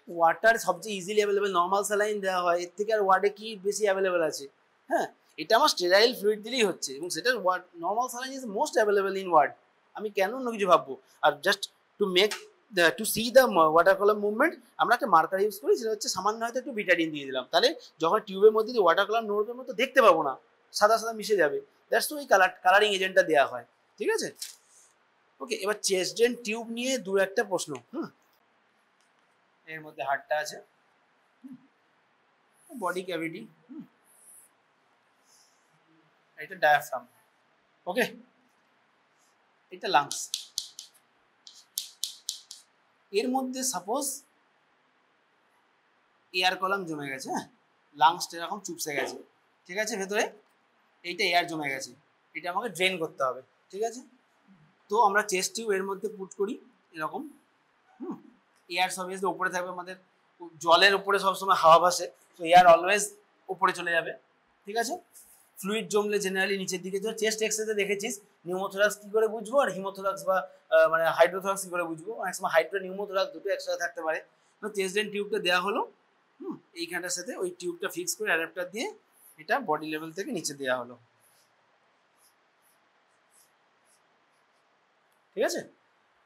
ওয়াটার সবচেয়ে ইজিলি অ্যাভেলেবেল, নর্মাল স্যালাইন দেওয়া হয়, এর থেকে আর ওয়ার্ডে কি বেশি অ্যাভেলেবেল আছে, হ্যাঁ। এটা আমার স্টেরাইল ফ্লুইড দিলেই হচ্ছে, এবং সেটার ward normal saline is most available in ward. আমি কেন অন্য কিছু ভাববো? আর just to make to see the water column movement আমরা একটা মার্কার ইউজ করি, সেটা হচ্ছে সামান্য হয়তো একটু বিটাডিন দিয়ে দিলাম, তাহলে যখন টিউবের মধ্যে দিয়ে ওয়াটার কালার নড়বে মতো দেখতে পাবো না, সাদা সাদা মিশে যাবে, দ্যাটস তো ওই কালারিং এজেন্টটা দেওয়া হয়, ঠিক আছে। ওকে, এবার চেস্ট ড্রেন টিউব নিয়ে দু একটা প্রশ্ন। এর মধ্যে হাড়টা আছে, বডি ক্যাভিটি, এটা ডায়াফ্রাম, ওকে, এটা লাংস। এর মধ্যে সাপোজ এয়ার কলাম জমে গেছে, হ্যাঁ, লাংসটা এরকম চুপসে গেছে, ঠিক আছে, ভেতরে এইটা এয়ার জমে গেছে, এটা আমাকে ড্রেন করতে হবে, ঠিক আছে। তো আমরা চেস্ট টিউব এর মধ্যে পুট করি এরকম, এয়ার সবসময় উপরে থাকবে, আমাদের জলের উপরে সবসময় হাওয়া ভাসে, তো এয়ার অলওয়েজ উপরে চলে যাবে, ঠিক আছে। ফ্লুইড জমলে জেনারেলি নিচের দিকে, তো চেস্ট এক্সরেতে দেখেছিস নিউমোথোরাক্স কি করে বুঝবো, আর হিমোথোরাক্স বা মানে হাইড্রোথোরাক্স কি করে বুঝবো, অনেক সময় হাইড্রো নিউমোথোরাক্স দুটো একসাথে থাকতে পারে। তো চেস্ট ড্রেন টিউবটা দেওয়া হলো, এইখানটার সাথে ওই টিউবটা ফিক্স করে অ্যাডাপ্টার দিয়ে এটা বডি লেভেল থেকে নিচে দেওয়া হলো, ঠিক আছে।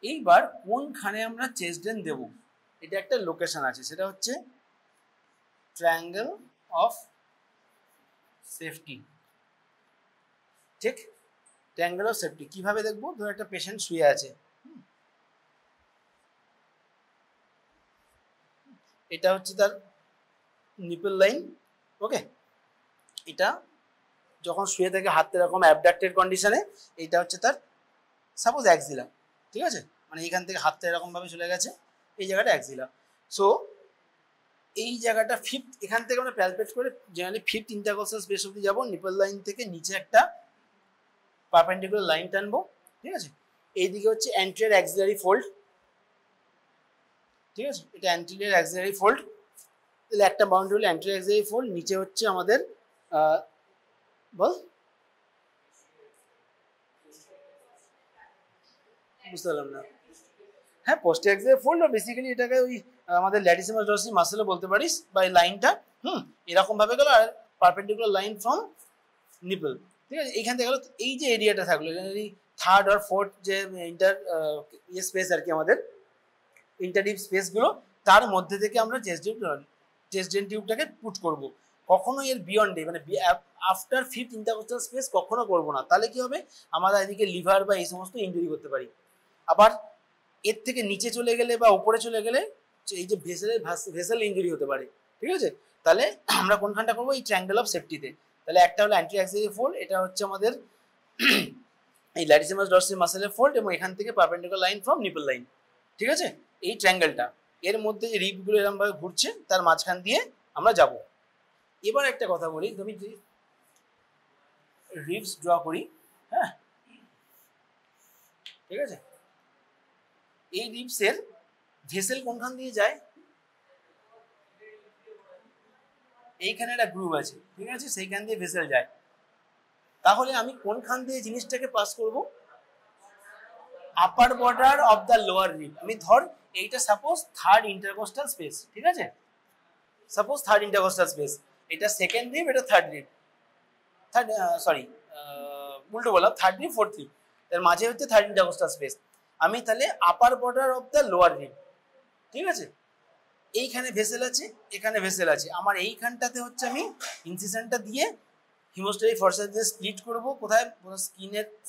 এইবার কোনখানে আমরা চেস্ট ড্রেন দেবো, এটা একটা লোকেশন আছে, সেটা হচ্ছে ট্রায়াঙ্গেল অফ সেফটি, ঠিক। ট্রায়াঙ্গেল অফ সেফটি কিভাবে দেখবো, ধর একটা পেশেন্ট শুয়ে আছে, এটা হচ্ছে তার নিপল লাইন, ওকে, এটা যখন শুয়ে থাকে হাতে এরকম অ্যাবডাক্টেড কন্ডিশনে, এটা হচ্ছে তার সাপোজ অ্যাক্সিলা, ঠিক আছে, মানে এখান থেকে হাতটা এরকম ভাবে চলে গেছে, এই জায়গাটা অ্যাক্সিলা। সো এই জায়গাটা ফিফথ, এখান থেকে আমরা প্যালপেট করে জেনারেলি ফিফথ ইন্টারকস্টাল স্পেস অবধি যাবো, নিপল লাইন থেকে নিচে একটা পারপেন্ডিকুলার লাইন টানবো, ঠিক আছে। এইদিকে হচ্ছে অ্যান্টেরিয়র অ্যাক্সিলারি ফোল্ড, ঠিক আছে, এটা অ্যান্টেরিয়র অ্যাক্সিলারি ফোল্ড, তাহলে একটা বাউন্ডারি হলো অ্যান্টেরিয়র অ্যাক্সিলারি ফোল্ড, নিচে হচ্ছে আমাদের বল, বুঝতে পারলাম না, হ্যাঁ, পোস্ট অ্যাক্সিলারি ফোল্ড, বা বেসিক্যালি এটাকে ওই আমাদের ল্যাটিসিমাস ডরসি মাসেলও বলতে পারিস, বা এই লাইনটা এরকম ভাবে গেল, আর পারপেন্ডিকুলার লাইন ফ্রম নিপল, ঠিক আছে, এইখান থেকে গেল, এই যে এরিয়াটা থাকলো জেনারেলি থার্ড আর ফোর্থ যে ইন্টার স্পেস আর কি, আমাদের ইন্টারডিপ স্পেসগুলো, তার মধ্যে থেকে আমরা চেস্ট ড্রেন টিউবটাকে পুট করব, কখনো এর বিয়ন্ডে মানে আফটার ফিফথ ইন্টারকস্টাল স্পেস কখনো করবো না, তাহলে কি হবে, আমরা এদিকে লিভার বা এই সমস্ত ইনজুরি করতে পারি। আবার এর থেকে নিচে চলে গেলে বা উপরে চলে গেলে এই যে ভেসেল ইনজুরি হতে পারে, ঠিক আছে। তাহলে আমরা কোনখানটা করবো, এই ট্রায়াঙ্গেল অফ সেফটিতে, তাহলে একটা হলো অ্যান্টি অ্যাক্সিলারি ফোল্ড, এটা হচ্ছে আমাদের এই ল্যাটিসিমাস ডরসি মাসেলের ফোল্ড, এবং এখান থেকে perpendicular line from nipple line, ঠিক আছে, এই ট্রায়াঙ্গেলটা, এর মধ্যে যে রিপগুলো এরকম ভাবে ঘুরছে তার মাঝখান দিয়ে আমরা যাব। এবার একটা কথা বলি, তুমি যে রিবস ড্র করি, হ্যাঁ ঠিক আছে, এই রিবসের ভেসেল কোনখান দিয়ে যায়, এইখানে একটা গ্রুভ আছে, ঠিক আছে, সেইখান দিয়ে ভেসেল যায়। তাহলে আমি কোনখান দিয়ে জিনিসটাকে পাস করব, upper border of the lower rib. আমি ধর এইটা সাপোজ থার্ড ইন্টারকোস্টাল স্পেস, ঠিক আছে, সাপোজ থার্ড ইন্টারকোস্টাল স্পেস, এটা সেকেন্ড রিব, এটা থার্ড রিব, থার্ড সরি উল্টো বললাম, থার্ড রিব ফোর্থ রিব, এর মাঝে হচ্ছে থার্ড ইন্টারকোস্টাল স্পেস। আমি তাহলে upper border of the lower rib, ঠিক আছে, এইখানে ভেসেল আছে, এখানে ভেসেল আছে, আমার এইখানটাতে হচ্ছে আমি ইনসিশনটা দিয়ে হিমোস্ট্যাটিক ফর্সেস দিয়ে স্প্লিট করব। কোথায়,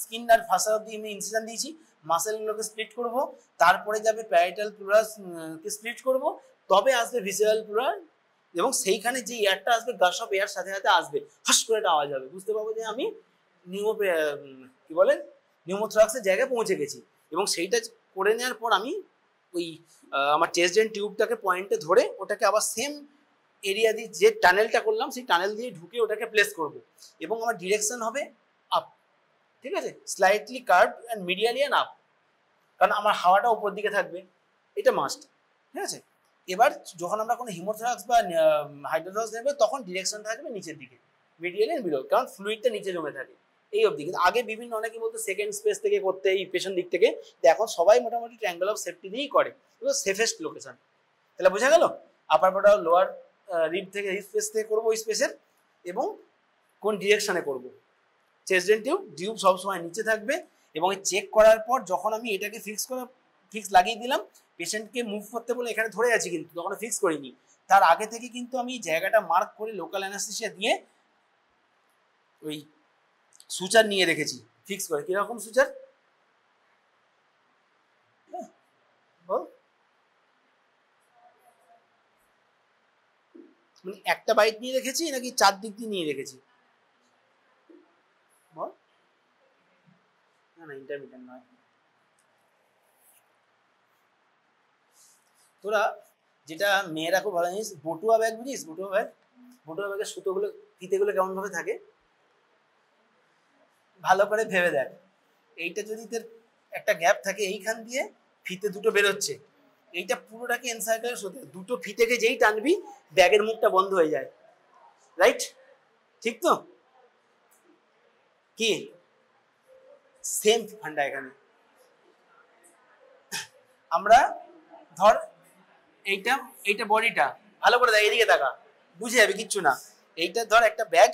স্কিন আর ফাসা অব্দি আমি ইনসিশন দিয়েছি, মাসেলগুলোকে স্প্লিট করব, তারপরে যাবে প্যারাইটাল প্লুরাসকে স্প্লিট করব, তবে আসবে ভিসেরাল প্লুরাস, এবং সেইখানে যে এয়ারটা আসবে গাশ অফ এয়ার সাথে সাথে আসবে, হাস করে একটা আওয়াজ হবে, বুঝতে পারবো যে আমি কি বলেন নিউমোথ্রাক্সের জায়গায় পৌঁছে গেছি। এবং সেইটা করে নেওয়ার পর আমি ওই আমার চেস্ট এন্ড টিউবটাকে পয়েন্টে ধরে ওটাকে আবার সেম এরিয়া দিয়ে যে টানেলটা করলাম সেই টানেল দিয়ে ঢুকে ওটাকে প্লেস করব, এবং আমার ডিরেকশন হবে আপ, ঠিক আছে, slightly curve and medially and up, কারণ আমার হাওয়াটা উপর দিকে থাকবে, এটা মাস্ট, ঠিক আছে। এবার যখন আমরা কোনো হিমোথ্রাক্স বা হাইড্রোথ্রাক্স নেবে তখন ডিরেকশন থাকবে নিচের দিকে, মিডিয়ালি অ্যান্ড বিলো, কারণ ফ্লুইডটা নিচে জমে থাকে এই অবধি। কিন্তু আগে বিভিন্ন অনেকে বলতো সেকেন্ড স্পেস থেকে করতে, এই পেছন দিক থেকে, এখন সবাই মোটামুটি ট্রায়াঙ্গেল অফ সেফটি দিয়েই করে, এগুলো সেফেস্ট লোকেশন। তাহলে বোঝা গেল, আপার বর্ডার লোয়ার রিব থেকে রিব স্পেস থেকে করবো ওই স্পেসের, এবং কোন ডিরেকশনে করব, চেস্ট এন্ড টিউব, টিউব সবসময় নিচে থাকবে, এবং চেক করার পর যখন আমি এটাকে ফিক্স লাগিয়ে দিলাম, পেশেন্টকে মুভ করতে বলে এখানে ধরে আছি কিন্তু তখন ফিক্স করিনি, তার আগে থেকে কিন্তু আমি জায়গাটা মার্ক করে লোকাল অ্যানাস্থেসিয়া দিয়ে ওই সুচার নিয়ে রেখেছি ফিক্স করে। কিরকম সুচার, মানে একটা বাইট নিয়ে রেখেছি নাকি চারদিক দিয়ে নিয়ে রেখেছি, বল না না ইন্টারমিডিয়েট নয়। তোরা যেটা মেয়েরা খুব ভালো জিনিস, বটুয়া ব্যাগ বুঝিস, বটুয়া ব্যাগ, বটুয়া ব্যাগের সুতোগুলো ফিতেগুলো কেমন ভাবে থাকে ভালো করে ভেবে দেখ। এইটা যদি তোর একটা গ্যাপ থাকে, এইখান দিয়ে ফিতে দুটো বেরোচ্ছে, এইটা পুরোটাকে এনসার্কেল হতে, দুটো ফিতেকে যেই টানবি ব্যাগের মুখটা বন্ধ হয়ে যায়, রাইট, ঠিক তো, কি সেম ফান্ডা এখানে। আমরা ধর এইটা এইটা বডিটা ভালো করে দেখ, এদিকে তাকা, বুঝে যাবে কিচ্ছু না। এইটা ধর একটা ব্যাগ,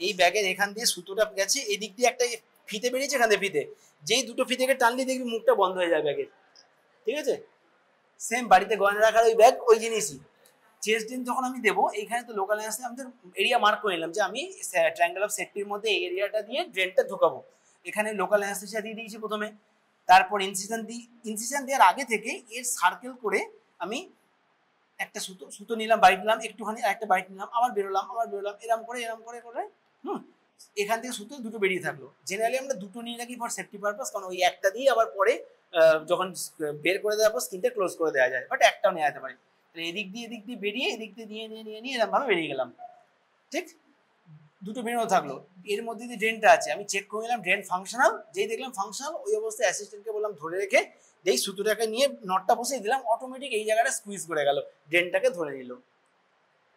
এই ব্যাগের এখান দিয়ে সুতোটা গেছে, এদিক দিয়ে একটা ফিতে বেরিয়েছে, এখান দিয়ে ফিতে, যেই দুটো ফিতেকে টানলে দেখবি মুখটা বন্ধ হয়ে যায় ব্যাগের, ঠিক আছে। সেম বাড়িতে গয়না রাখার ওই ব্যাগ, ওই জিনিসই। চেস্ট ডিন যখন আমি দেবো, এইখানে তো লোকাল অ্যানাস্থেসিয়া আমাদের এরিয়া মার্ক করে নিলাম যে আমি ট্রায়াঙ্গেল অফ সেফটির মধ্যে এই এরিয়াটা দিয়ে ড্রেনটা ঢোকাবো, এখানে লোকাল অ্যানাস্থেসিয়া দিয়ে দিয়েছি প্রথমে, তারপর ইনসিশন দেওয়ার আগে থেকে এর সার্কেল করে আমি একটা সুতো নিলাম, বাইট নিলাম একটুখানি, একটা বাইট নিলাম, আবার বেরোলাম, এরম করে করে এখান থেকে সুতো দুটো বেরিয়ে থাকলো। জেনারেলি আমরা দুটো নিয়ে রাখি ফর সেফটি পারপাস, কারণ ওই একটা দিয়ে আবার পরে যখন বের করে দেওয়ার পর স্কিনটা ক্লোজ করে দেওয়া যায়, বাট একটাও নেওয়া যেতে পারে। এদিক দিয়ে বেরিয়ে এদিক দিয়ে নিয়ে এরকম ভাবে বেরিয়ে গেলাম, ঠিক, দুটো বেরোনো থাকলো। এর মধ্যে যে ড্রেনটা আছে আমি চেক করে নিলাম, ড্রেন ফাংশনাল, যেই দেখলাম ফাংশনাল ওই অবস্থায় অ্যাসিস্ট্যান্টকে বললাম ধরে রেখে যেই সুতোটাকে নিয়ে নটটা বসিয়ে দিলাম, অটোমেটিক এই জায়গাটা স্কুইজ করে গেল, ড্রেনটাকে ধরে নিল,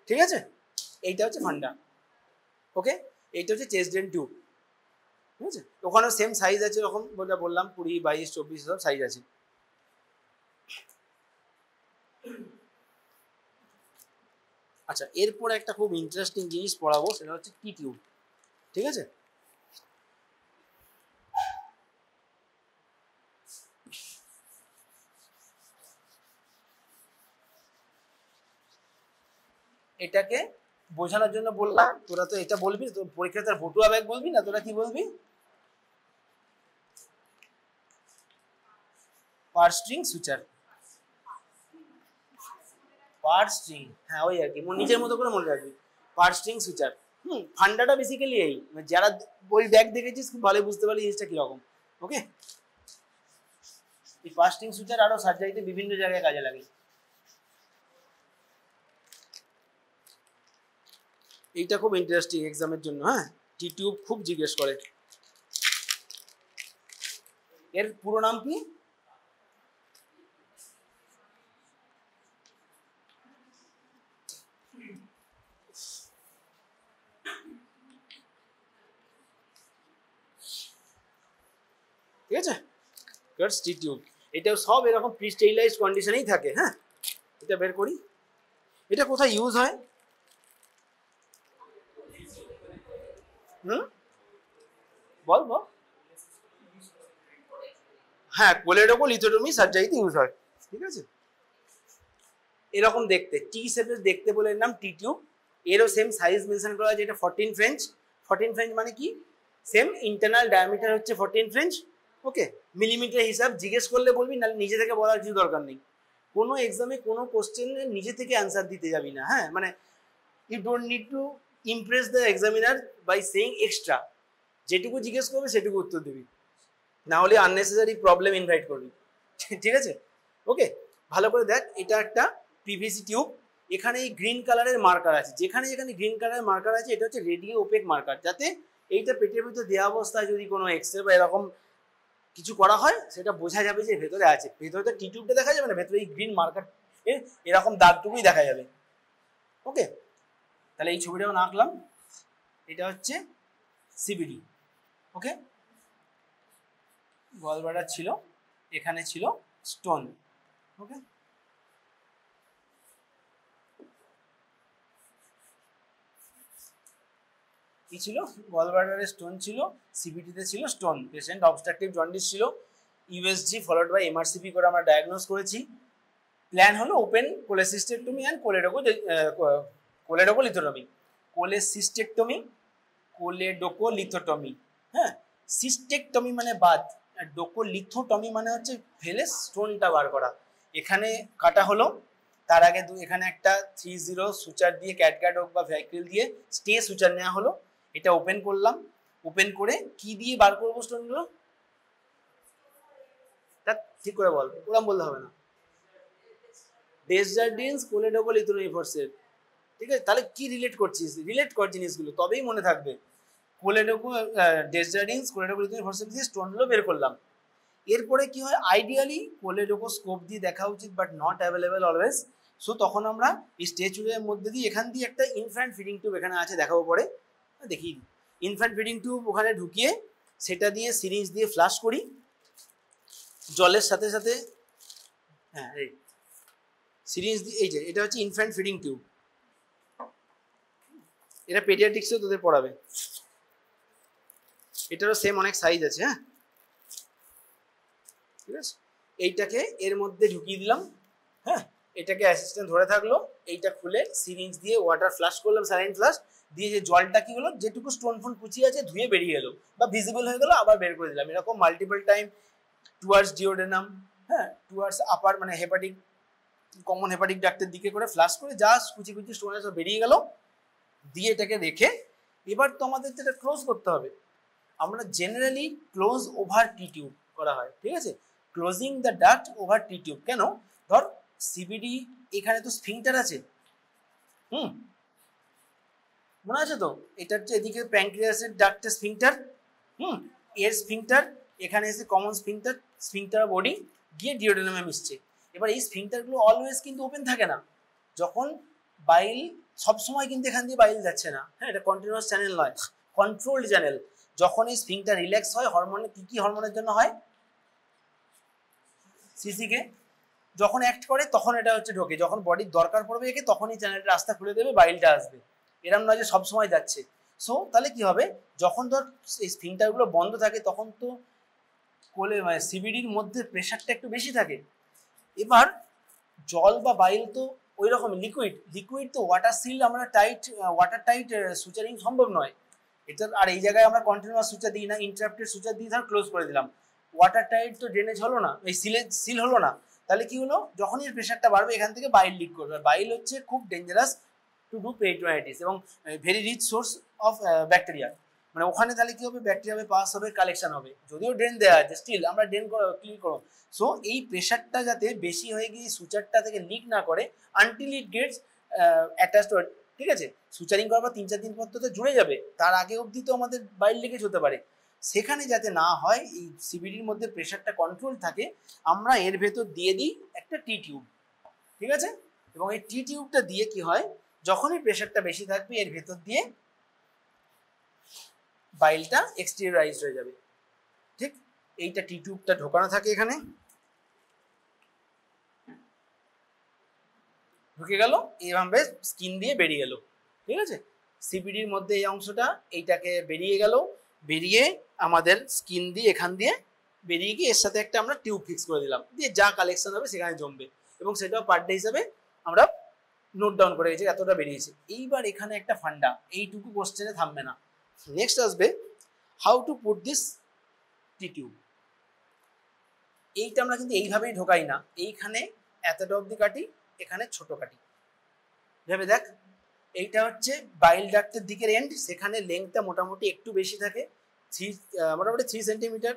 ঠিক আছে। এইটা হচ্ছে ফান্ডা, ওকে, এইটা হচ্ছে চেস্ট ড্রেন টিউব, ঠিক আছে। ওখানেও সেম সাইজ আছে, এরকম বললাম 20, 22, 24 সব সাইজ আছে। আচ্ছা, এরপরে একটা খুব ইন্টারেস্টিং জিনিস পড়াবো, সেটা হচ্ছে টি টিউব, ঠিক আছে। এটাকে বোঝানোর জন্য বললাম, তোরা তো এটা বলবি, তোর পরীক্ষাতে বটুয়া ব্যাগ বলবি না, তোরা কি বলবি, পার স্ট্রিং সুচার, পার স্ট্রিং, হ্যাঁ ওই আর কি, নিজের মতো করে মনে রাখবি, পার স্ট্রিং সুচার। ফান্ডাটা বেসিক্যালি এই, যারা ওই ব্যাগ দেখেছিস খুব ভালো বুঝতে পারলি জিনিসটা কিরকম, ওকে। এই পার স্ট্রিং সুচার আরো সার্জারিতে বিভিন্ন জায়গায় কাজে লাগে। এইটা খুব ইন্টারেস্টিং এক্সামের জন্য, হ্যাঁ, টি টিউব খুব জিজ্ঞেস করে। এর পুরো নাম কি? ঠিক আছে, গার্ডস টি টিউব। এটাও সব এরকম প্রি স্টেরিলাইজড কন্ডিশনেই থাকে। হ্যাঁ, এটা বের করি। এটা কোথায় ইউজ হয়? বল বল। হ্যাঁ, কোলেডোকো-লিথোটমি সার্জারিতে ইউজ হয়। ঠিক আছে, এরকম দেখতে, টি শেপের দেখতে বলে এর নাম টি টিউব। এরও সেম সাইজ মেনশন করা আছে, এটা 14 ফ্রেঞ্চ। 14 ফ্রেঞ্চ মানে কি? সেম ইন্টারনাল ডায়ামিটার হচ্ছে 14 ফ্রেঞ্চ। ওকে, মিলিমিটার হিসাব জিজ্ঞেস করলে বলবি, নাহলে নিজে থেকে বলার কিছু দরকার নেই। কোনো এক্সামে কোনো কোশ্চেনের নিজে থেকে অ্যান্সার দিতে যাবি না। হ্যাঁ, মানে you don't need to impress the examiner by saying extra. যেটুকু জিজ্ঞেস করবে সেটুকু উত্তর দিবি, না হলে আননেসেসারি প্রবলেম ইনভাইট করবি। ঠিক আছে, ওকে, ভালো করে দেখ। এটা একটা পিভিসি টিউব। এখানে এই গ্রিন কালারের মার্কার আছে, যেখানে যেখানে গ্রিন কালারের মার্কার আছে এটা হচ্ছে রেডিও ওপেক মার্কার, যাতে এইটা পেটের ভিতরে দেওয়া অবস্থায় যদি কোনো এক্সরে বা এরকম কিছু করা হয় সেটা বোঝা যাবে যে ভেতরে আছে। ভেতরে তো টি টিউবটা দেখা যাবে না, ভেতরে এই গ্রিন মার্কার এরকম দাগটুকুই দেখা যাবে। ওকে, তাহলে এই ছবিটাও আঁকলাম। এটা হচ্ছে সিবিডি। ওকে, গলব্লাডার ছিল, এখানে ছিল স্টোন। ওকে, কি ছিল? গলব্লাডারে স্টোন ছিল, সিবিটিতে ছিল স্টোন। পেশেন্ট অবস্ট্রাকটিভ জন্ডিস ছিল, ইউএসজি ফলোড বাই এমআরসিপি করে আমরা ডায়াগনোজ করেছি। প্ল্যান হলো ওপেন কোলেসিস্টেক্টমি অ্যান্ড কোলেডোকো-লিথোটমি। কোলেসিস্টেক্টমি, কোলেডোকো-লিথোটমি। হ্যাঁ, সিস্টেক্টমি মানে বাদ, আর ডোকো-লিথোটমি মানে হচ্ছে ফেলে স্টোনটা বার করা। এখানে কাটা হলো, তার আগে এখানে একটা 3-0 সুচার দিয়ে, ক্যাটগার্ড হোক বা ভ্যাকিল দিয়ে স্টে সুচার নেওয়া হলো। এটা ওপেন করলাম, ওপেন করে কি দিয়ে বার করবো স্টোনগুলো? তা ঠিক করে বল, ওরকম বলতে হবে না। ডেসজার্ডিনস কোলেডোকো-লিথোটমি ফোর্সেপ। ঠিক আছে, তাহলে কি রিলেট করছিস? রিলেট কর জিনিসগুলো, তবেই মনে থাকবে। কোলেডোকো ডেসজার্ডিনস কোলেডোকো-লিথোটমি ফোর্সেপ দিয়ে স্টোনগুলো বের করলাম। এরপরে কি হয়, আইডিয়ালি কোলেডোকো স্কোপ দিয়ে দেখা উচিত, but not available always. So তখন আমরা এই স্টেচুরের মধ্যে দিয়ে, এখান দিয়ে একটা ইনফ্যান্ট ফিডিং টিউব এখানে আছে, দেখাবো পরে, দেখি। ইনফ্যান্ট ফিডিং টিউব ওখানে ঢুকিয়ে সেটা দিয়ে সিরিঞ্জ দিয়ে ফ্লাশ করি জলের সাথে সাথে। হ্যাঁ, এই সিরিঞ্জ দিয়ে, এই যে এটা হচ্ছে ইনফ্যান্ট ফিডিং টিউব। এটা পেডিয়াট্রিক্সেও তোদের পড়াবে। এটারও সেম অনেক সাইজ আছে। হ্যাঁ, ঠিক আছে, এইটাকে এর মধ্যে ঢুকিয়ে দিলাম। হ্যাঁ, এটাকে অ্যাসিস্ট্যান্ট ধরে থাকলো, এইটা খুলে সিরিঞ্জ দিয়ে ওয়াটার ফ্লাশ করলাম, স্যালাইন ফ্লাশ দিয়ে। যে জলটা কি হলো, যেটুকু স্টোন ফোন কুচিয়ে আছে ধুয়ে বেরিয়ে এলো বা ভিজিবল হয়ে গেলো, আবার বের করে দিলাম। এরকম মাল্টিপল টাইম টুয়ার্ডস ডিওডেনাম, হ্যাঁ, টুয়ার্ডস আপার মানে হেপাটিক, কমন হেপাটিক ডাক্টের দিকে করে ফ্লাশ করে যা কুচি কুচি স্টোন আছে বেরিয়ে গেল, দিয়ে এটাকে রেখে এবার তো আমাদের যেটা ক্লোজ করতে হবে। আমরা জেনারেলি ক্লোজ ওভার টি টিউব করা হয়। ঠিক আছে, closing the duct over T tube. কেন? ধর সিবিডি, এখানে তো স্ফিংটার আছে। মনে আছে তো, এটা হচ্ছে এদিকে প্যানক্রিয়াসের ডাক্টের স্ফিংটার। এর স্ফিংটার এখানে এসে কমন স্ফিংটার, স্ফিংটার বডি গিয়ে ডিওডেনামে মিশছে। এবার এই স্ফিংটারগুলো অলওয়েজ কিন্তু ওপেন থাকে না। যখন বাইল, সবসময় কিন্তু এখান দিয়ে বাইল যাচ্ছে না। হ্যাঁ, এটা কন্টিনিউয়াস চ্যানেল নয়, কন্ট্রোলড চ্যানেল। যখন এই স্ফিংটার রিল্যাক্স হয়, হরমোনে কি হরমোনের জন্য হয়? সিসিকে যখন অ্যাক্ট করে তখন এটা হচ্ছে ঢোকে, যখন বডির দরকার পড়বে একে তখনই চ্যানেলটা রাস্তা খুলে দেবে, বাইলটা আসবে। এরম নয় যে সবসময় যাচ্ছে। সো তাহলে কি হবে, যখন ধর এই স্ফিংটারগুলো বন্ধ থাকে তখন তো কোলে মানে সিবিডির মধ্যে প্রেশারটা একটু বেশি থাকে। এবার জল বা বাইল তো ওই রকম লিকুইড তো ওয়াটার সিল, আমরা ওয়াটার টাইট সুচারিং সম্ভব নয় এটা। আর এই জায়গায় আমরা কন্টিনিউয়াস সুচার দিই না, ইন্টারাপ্টেড সুচার দিয়ে ধর ক্লোজ করে দিলাম। ওয়াটার টাইট তো ড্রেনেজ হলো না, এই সিল হলো না। তাহলে কি হলো, যখনই প্রেশারটা বাড়বে এখান থেকে বাইল লিক করবে। বাইল হচ্ছে খুব ডেঞ্জারাস টু ডু পেরিটোনাইটিস এবং very rich source of bacteria. মানে ওখানে তাহলে কি হবে, ব্যাকটেরিয়া পাস হবে, কালেকশন হবে। যদিও ড্রেন দেওয়া আছে, স্টিল আমরা ড্রেন ক্লিন করো। সো এই প্রেশারটা যাতে বেশি হয়ে গিয়ে সুচারটা থেকে লিক না করে, আনটিল ইট গেটস অ্যাটাচড ঠিক আছে, সুচারিং করার পর 3-4 দিন পর তো জুড়ে যাবে, তার আগে অবধি তো আমাদের বাইল লিকেজ হতে পারে। সেখানে যাতে না হয়, এই সিবিডির মধ্যে প্রেশারটা কন্ট্রোল থাকে, আমরা এর ভেতর দিয়ে দিই একটা টি টিউব, ঠিক আছে। এবং এই টি টিউবটা দিয়ে কি হয়, যখনই প্রেশারটা বেশি থাকবে এর ভেতর দিয়ে বাইলটা এক্সটেরিয়রাইজড হয়ে যাবে, ঠিক। এইটা টি টিউবটা ঢোকানো থাকে এখানে, ঢুকে গেল, এইভাবে স্কিন দিয়ে বেরিয়ে গেল, ঠিক আছে। সিপিডির মধ্যে এই অংশটা এইটাকে বেরিয়ে গেল, বেরিয়ে আমাদের স্কিন দিয়ে এখান দিয়ে বেরিয়ে গিয়ে এর সাথে একটা আমরা টিউব ফিক্স করে দিলাম, দিয়ে যা কালেকশন হবে সেখানে জমবে, এবং সেটাও পার ডে হিসাবে আমরা নোট ডাউন করে গেছি এতটা বেরিয়েছে। এইবার এখানে একটা ফান্ডা, এইটুকু কোশ্চেনে থামবে না, নেক্সট আসবে how to put this T tube. এইটা আমরা কিন্তু এইভাবেই ঢোকাই না, এইখানে এতটা অবধি কাটি, এখানে ছোট কাটি, ভেবে দেখ। এইটা হচ্ছে বাইল ডাক্টের দিকের এন্ড, সেখানে লেন্থটা মোটামুটি একটু বেশি থাকে, মোটামুটি 3 সেন্টিমিটার,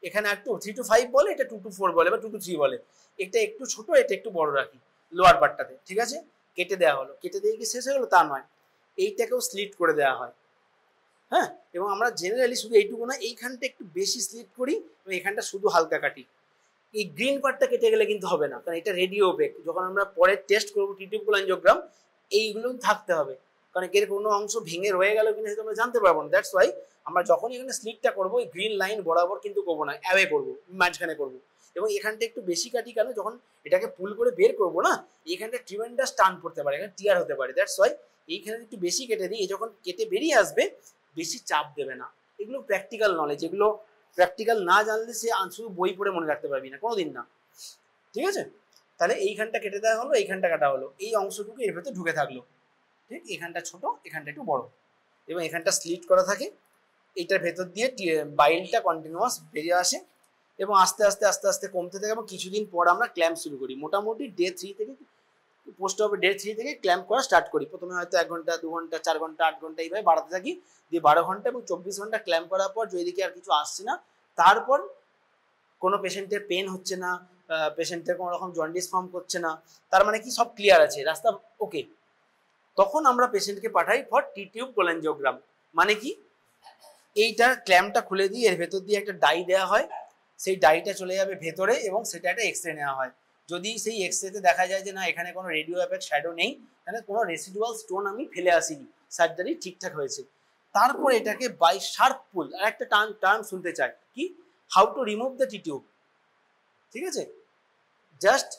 এখানে একটু 3 to 5 বলে, এটা 2 to 4 বলে বা 2 to 3 বলে, এটা একটু ছোট, এটা একটু বড় রাখি লোয়ার পার্টটাতে, ঠিক আছে। কেটে দেওয়া হলো, কেটে দিয়ে কি শেষ হয়ে গেলো তা নয়, এইটাকেও স্লিট করে দেওয়া হয়, হ্যাঁ। এবং আমরা জেনারেলি শুধু এইটুকু না, এইখানটা একটু বেশি স্লিট করি এবং এখানটা শুধু হালকা কাটি। এই গ্রিন পার্টটা কেটে গেলে কিন্তু হবে না, কারণ এটা রেডিও ওপেক, যখন আমরা পরে টেস্ট করবো টি টিউব কোলাঞ্জিওগ্রাম, এইগুলো থাকতে হবে, কারণ এর কোনো অংশ ভেঙে রয়ে গেল কিনা সেটা আমরা জানতে পারবো না। দ্যাটস ওয়াই আমরা যখন এখানে স্লিটটা করবো, এই গ্রিন লাইন বরাবর কিন্তু করবো না, অ্যাওয়ে করবো, মাঝখানে করবো। এবং এখানটা একটু বেশি কাটি কেন, যখন এটাকে পুল করে বের করবো না, এখানটা ট্রিমেন্ডাস টান পড়তে পারে, এখানে টিয়ার হতে পারে। দ্যাটস ওয়াই এইখানে একটু বেশি কেটে দিই, যখন কেটে বেরিয়ে আসবে বেশি চাপ দেবে না। এগুলো প্র্যাকটিক্যাল নলেজ, এগুলো প্র্যাকটিক্যাল না জানলে সে শুধু বই পড়ে মনে রাখতে পারবি না কোনোদিন না, ঠিক আছে। তাহলে এইখানটা কেটে দেওয়া হলো, এইখানটা কাটা হলো, এই অংশটুকু এর ভেতর ঢুকে থাকলো, ঠিক। এখানটা ছোট, এখানটা একটু বড়, এবং এখানটা স্লিট করা থাকে, এইটার ভেতর দিয়ে বাইলটা কন্টিনিউয়াস বেরিয়ে আসে, এবং আস্তে আস্তে আস্তে আস্তে কমতে থাকে, এবং কিছুদিন পর আমরা ক্ল্যাম্প শুরু করি। মোটামুটি ডে 3 থেকে পোস্ট অফ ডে 3 থেকে ক্ল্যাম্প করা স্টার্ট করি। প্রথমে হয়তো 1 ঘন্টা, 2 ঘন্টা, 4 ঘন্টা, 8 ঘন্টা, এইভাবে বাড়াতে থাকি, দিয়ে 12 ঘন্টা এবং 24 ঘন্টা ক্ল্যাম্প করার পর যদি দেখি আর কিছু আসছে না, তারপর কোনো পেশেন্টের পেন হচ্ছে না, পেশেন্টের কোনো রকম জন্ডিস ফর্ম করছে না, তার মানে কি সব ক্লিয়ার আছে, রাস্তা ওকে, তখন আমরা পেশেন্টকে পাঠাই ফর টি টিউব কোলাঞ্জিওগ্রাম। মানে কি, এইটার ক্ল্যাম্পটা খুলে দিয়ে এর ভেতর দিয়ে একটা ডাই দেওয়া হয়, সেই ডাইটা চলে যাবে ভেতরে, এবং সেটা একটা এক্স রে নেওয়া হয়। যদি সেই এক্স রেতে দেখা যায় যে না এখানে কোনো রেডিও এফেক্ট শ্যাডো নেই, তাহলে কোনো রেসিডুয়াল স্টোন আমি ফেলে আসিনি, সার্জারি ঠিকঠাক হয়েছে, তারপর এটাকে বাই শার্প পুল, আর একটা টার্ম শুনতে চাই কি, how to remove the T tube, ঠিক আছে। জাস্ট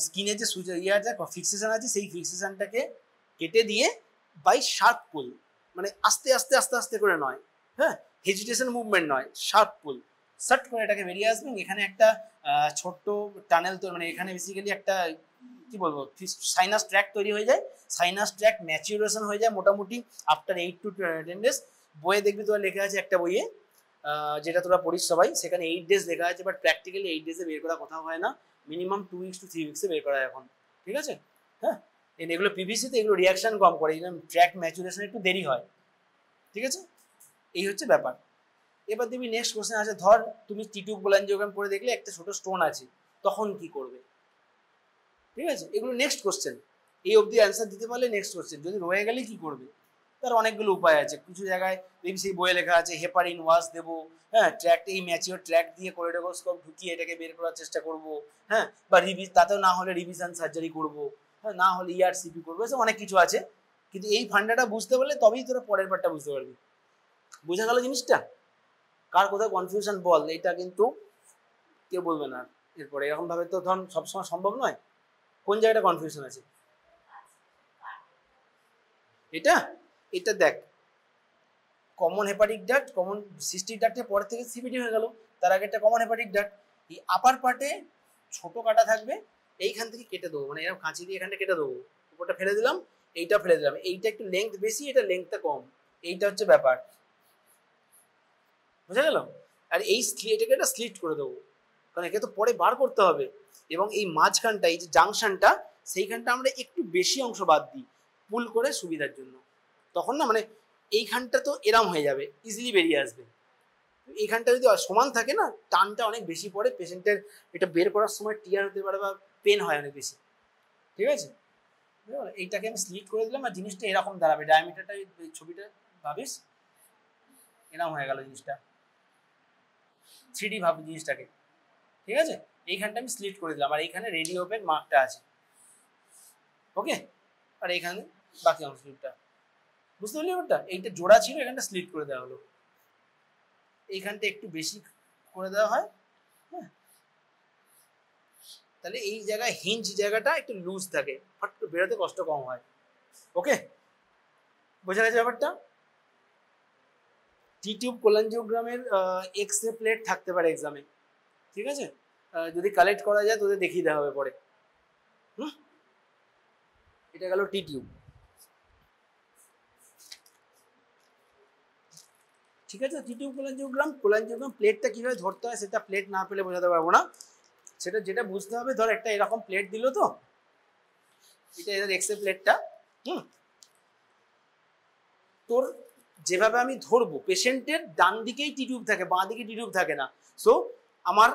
স্কিনে যে ইয়ে আছে, ফিক্সেশন আছে, সেই ফিক্সেশনটাকে কেটে দিয়ে বাই শার্প পুল, মানে আস্তে আস্তে আস্তে আস্তে করে নয়, হ্যাঁ, হেজিটেশন মুভমেন্ট নয়, শার্প পুল, সাট করে এটাকে বেরিয়ে আসবে। এখানে একটা ছোট্ট টানেল, তো মানে এখানে বেসিক্যালি একটা কি বলবো সাইনাস ট্র্যাক তৈরি হয়ে যায়, সাইনাস ট্র্যাক ম্যাচুরেশন হয়ে যায় মোটামুটি আফটার 8 to 10 days। বইয়ে দেখবি তোরা লেখা আছে একটা বইয়ে, যেটা তোরা পড়িস সবাই, সেখানে 8 days লেখা আছে, বাট প্র্যাকটিক্যালি 8 days বের করা কোথাও হয় না, মিনিমাম 2 weeks to 3 weeks বের করা এখন, ঠিক আছে। হ্যাঁ, এগুলো পিভিসিতে এগুলো রিয়াকশন কম করে, ট্র্যাক ম্যাচুরেশন একটু দেরি হয়, ঠিক আছে। এই হচ্ছে ব্যাপার। এবার দেখবি নেক্সট কোশ্চেন আছে, ধর তুমি টি টিউব কোলাঞ্জিওগ্রাম করে দেখলে একটা ছোট স্টোন আছে, তখন কি করবে, ঠিক আছে। এগুলো নেক্সট কোশ্চেন, এই অবধি অ্যান্সার দিতে পারলে নেক্সট কোশ্চেন, যদি রয়ে গেলে কি করবে, তার অনেকগুলো উপায় আছে। কিছু জায়গায় দেখবি সেই বইয়ে লেখা আছে হেপারিন ওয়াশ দেবো, হ্যাঁ, ট্র্যাক, এই ম্যাচিওর ট্র্যাক দিয়ে কোরিডোস্কোপ ঢুকিয়ে এটাকে বের করার চেষ্টা করব, হ্যাঁ, বা তাতেও না হলে রিভিশন সার্জারি করব, হ্যাঁ, না হলে ইআরসিপি করবো, এসব অনেক কিছু আছে। কিন্তু এই ফান্ডাটা বুঝতে পারলে তবেই তোরা পরের পার্টটা বুঝতে পারবি। বোঝা গেল জিনিসটা? কার কোথাও কনফিউশন বল, এটা কিন্তু কেউ বলবে না এরপরে, এরকম ভাবে তো ধর সবসময় সম্ভব নয়। কোন জায়গাটা কনফিউশন আছে? এটা এটা দেখ, common hepatic duct, common cystic ডাক্টের পর থেকে সিপিডি হয়ে গেল, তার আগে একটা কমন হেপাটিক ডাক্ট। এই আপার পার্টে ছোট কাটা থাকবে, এইখান থেকে কেটে দেবো, মানে এরকম কাঁচি দিয়ে এখানটা কেটে দেবো, উপরটা ফেলে দিলাম, এইটা ফেলে দিলাম, এইটা একটু লেন্থ বেশি, এটা লেন্থটা কম, এইটা হচ্ছে ব্যাপার, বুঝা গেল। আর এই এটাকে একটা স্লিট করে দেবো, কারণ একে তো পরে বার করতে হবে। এবং এই মাঝখানটা, এই যে জাংশনটা, সেইখানটা আমরা একটু বেশি অংশ বাদ দিই পুল করে সুবিধার জন্য, তখন না মানে এইখানটা তো এরম হয়ে যাবে, ইজিলি বেরিয়ে আসবে। এইখানটা যদি সমান থাকে না, টানটা অনেক বেশি পড়ে, পেশেন্টের এটা বের করার সময় টিয়ার হতে পারে বা পেন হয় অনেক বেশি, ঠিক আছে। এইটাকে আমি স্লিট করে দিলাম আর জিনিসটা এরকম দাঁড়াবে, ডায়ামিটারটা ছবিটা ভাবিস এরকম হয়ে গেল জিনিসটা, 3D ভাবি জিনিসটাকে, ঠিক আছে। এইখানটা আমি স্লিট করে দিলাম আর এইখানে রেডি ওপেন মার্কটা আছে, ওকে। আর এইখানে বাকি অংশটা বুঝতে পারলি ব্যাপারটা, এইটা জোড়া ছিল এখানটা স্লিট করে দেওয়া হলো, এইখানটা একটু বেশি করে দেওয়া হয়, হ্যাঁ, তাহলে এই জায়গায় হিঞ্জ জায়গাটা একটু লুজ থাকে, ফট করে বেরোতে কষ্ট কম হয়, ওকে। বোঝা গেছে ব্যাপারটা। টি টিউব কোলাঞ্জিওগ্রামের এক্স রে প্লেট থাকতে পারে এক্সামে, ঠিক আছে, যদি কালেক্ট করা যায় তোদের দেখিয়ে দেওয়া হবে পরে। এটা গেল টি টিউব, ঠিক আছে। টি টিউব কোলাঞ্জিওগ্রাম প্লেটটা কিভাবে ধরতে হয় সেটা প্লেট না পেলে বোঝাতে পারবো না, সেটা যেটা বুঝতে হবে, ধর একটা এরকম প্লেট দিল, তো এটা এর এক্স রে প্লেটটা, তোর যেভাবে আমি ধরবো, পেশেন্টের ডান দিকেই টি টিউব থাকে, বাঁ দিকে টি টিউব থাকে না, সো আমার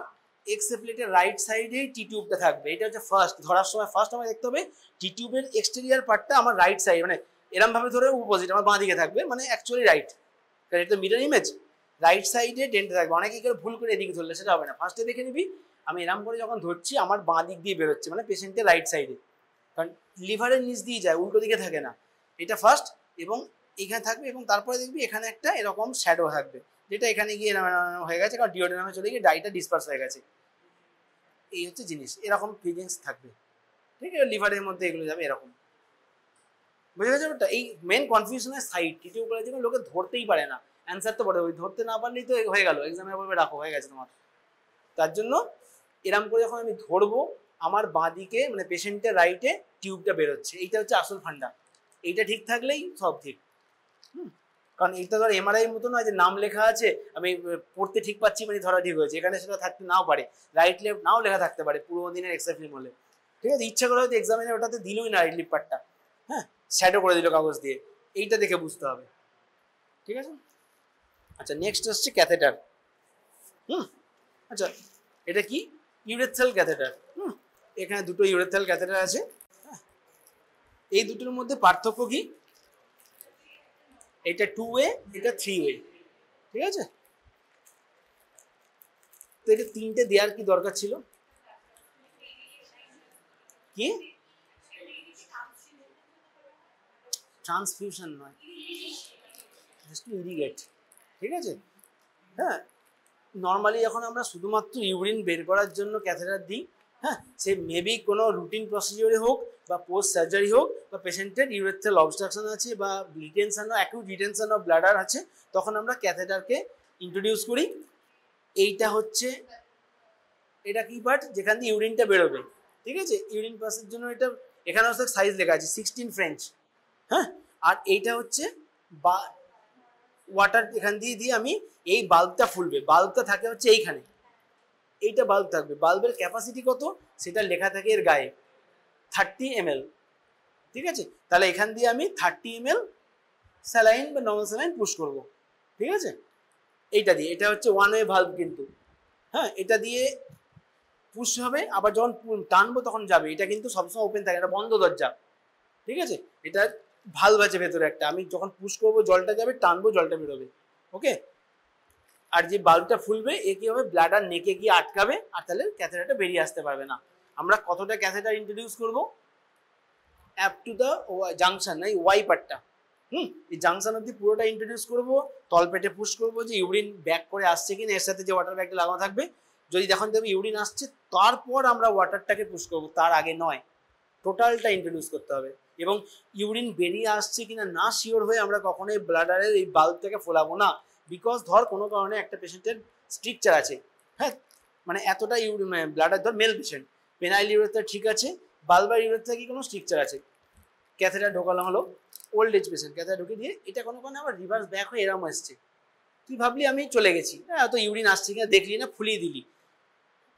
এক্স রে প্লেটের রাইট সাইডেই টি টিউবটা থাকবে, এটা হচ্ছে ফার্স্ট ধরার সময়। ফার্স্ট আমার দেখতে হবে টি টিউবের এক্সটেরিয়ার পার্টটা আমার রাইট সাইড, মানে এরম ভাবে ধরে অপোজিট আমার বাঁ দিকে থাকবে, মানে অ্যাকচুয়ালি রাইট, কারণ এটা মিরর ইমেজ, রাইট সাইডে ডেন্টে থাকবে। অনেকে কেউ ভুল করে এদিকে ধরলে সেটা হবে না, ফার্স্টে দেখে নিবি আমি এরম করে যখন ধরছি আমার বাঁ দিক দিয়ে বেরোচ্ছে, মানে পেশেন্টের রাইট সাইডে, কারণ লিভারের নিচ দিয়ে যায়, উল্টো দিকে থাকে না, এটা ফার্স্ট। এবং এখানে থাকবে এবং তারপরে দেখবি এখানে একটা এরকম শ্যাডো থাকবে, যেটা এখানে গিয়ে হয়ে গেছে, কারণ ডিওডেনামে চলে গিয়ে ডাইটা ডিসপার্স হয়ে গেছে, এই হচ্ছে জিনিস, এরকম ফিলিংস থাকবে, ঠিক আছে। লিভারের মধ্যে এগুলো যাবে এরকম, বুঝে গেছে ব্যাপারটা। এই মেন কনফিউশনের সাইড, টিটিউ করে যেগুলো লোকে ধরতেই পারে না, অ্যান্সার তো বলে, ওই ধরতে না পারলেই তো হয়ে গেল, এক্সামে বলবে রাখো হয়ে গেছে তোমার। তার জন্য এরম করে যখন আমি ধরবো আমার বাঁ দিকে মানে পেশেন্টের রাইটে টিউবটা বেরোচ্ছে, এইটা হচ্ছে আসল ফান্ডা, এইটা ঠিক থাকলেই সব ঠিক। কারণ এইটা ধর এমআরআই মতো নয় যে নাম লেখা আছে আমি পড়তে ঠিক পাচ্ছি মানে ধরা ঠিক হয়েছে, এখানে সেটা থাকতে নাও পারে, রাইট লেফট নাও লেখা থাকতে পারে পুরো দিনের এক্সট্রা ফিল্ম হলে, ঠিক আছে। ইচ্ছা করে হয়তো এক্সামিনে ওটাতে দিলই না রাইট লিপ পার্টটা, হ্যাঁ, শ্যাডো করে দিল কাগজ দিয়ে, এইটা দেখে বুঝতে হবে, ঠিক আছে। আচ্ছা, নেক্সট হচ্ছে ক্যাথেটার। আচ্ছা, এটা কি? Urethral catheter. এখানে দুটো ইউরেথ্রাল ক্যাথেটার আছে, এই দুটোর মধ্যে পার্থক্য কি? এটা 2 ওয়ে, এটা 3 ওয়ে, ঠিক আছে। তো এটা 3টে দেওয়ার কি দরকার ছিল? কি ট্রান্সফিউশন নয়, জাস্ট ইরিগেট, ঠিক আছে। হ্যাঁ, নর্মালি যখন আমরা শুধুমাত্র ইউরিন বের করার জন্য ক্যাথেটার দিই, হ্যাঁ, সে মেবি কোনো রুটিন প্রসিডিওরে হোক বা পোস্ট সার্জারি হোক, বা পেশেন্টের ইউরেথ্রাল অবস্ট্রাকশন আছে বা retention acute retention of bladder আছে, তখন আমরা ক্যাথেটারকে ইন্ট্রোডিউস করি। এইটা হচ্ছে, এটা কি পার্ট যেখান দিয়ে ইউরিনটা বেরোবে, ঠিক আছে। ইউরিন পাসের জন্য এটা এখানে হচ্ছে সাইজ লেখা আছে 16 ফ্রেঞ্চ, হ্যাঁ। আর এইটা হচ্ছে বা ওয়াটার এখান দিয়ে দিয়ে আমি এই বাল্বটা ফুলবে, বাল্বটা থাকে হচ্ছে এইখানে, এইটা বাল্ব থাকবে, বাল্বের ক্যাপাসিটি কত সেটা লেখা থাকে এর গায়ে 30 ml, ঠিক আছে। তাহলে এখান দিয়ে আমি 30 ml স্যালাইন বা নর্মাল স্যালাইন পুশ করব, ঠিক আছে। এইটা দিয়ে, এটা হচ্ছে ওয়ান ওয়ে ভাল্ব কিন্তু, হ্যাঁ, এটা দিয়ে পুশ হবে, আবার যখন টানবো তখন যাবে, এটা কিন্তু সবসময় ওপেন থাকে, এটা বন্ধ দরজা, ঠিক আছে। এটা ভাল্ব আছে ভেতরে একটা, আমি যখন পুশ করবো জলটা যাবে, টানবো জলটা বেরোবে, ওকে। আর যে বাল্বটা ফুলবে এ কি হবে, ব্লাডার নেকে গিয়ে আটকাবে, আর তাহলে ক্যাথেটারটা বেরিয়ে আসতে পারবে না। আমরা কতটা ক্যাথেটার ইন্ট্রোডিউস করবো? অ্যাপ টু দ্য জাংশন, এই ওয়াই পার্টটা, এই জাংশন অব্দি পুরোটা ইন্ট্রোডিউস করবো, তলপেটে পুশ করবো যে ইউরিন ব্যাক করে আসছে কিনা, এর সাথে যে ওয়াটার ব্যাগটা লাগানো থাকবে, যদি যখন দেখবি ইউরিন আসছে তারপর আমরা ওয়াটারটাকে পুশ করবো, তার আগে নয়, টোটালটা ইন্ট্রোডিউস করতে হবে। এবং ইউরিন বেরিয়ে আসছে কিনা না শিওর হয়ে আমরা কখনোই ব্লাডারের এই বাল্বটাকে ফোলাবো না, বিকজ ধর কোনো কারণে একটা পেশেন্টের স্ট্রিকচার আছে, হ্যাঁ, মানে এতটা ইউরিন ব্লাডার, ধর মেল পেশেন্ট, পেনাইল ইউরেথ্রা ঠিক আছে, বাল্বার ইউরেথ্রা কি কোনো স্ট্রিকচার আছে, ক্যাথেটার ঢোকানো হলো, ওল্ড এজ পেশেন্ট ক্যাথেটার ঢুকে দিয়ে এটা কোনো কারণে আবার রিভার্স ব্যাক হয়ে এরম আসছে, তুই ভাবলি আমি চলে গেছি, হ্যাঁ, তো ইউরিন আসছে কিনা দেখলি না, ফুলিয়ে দিলি,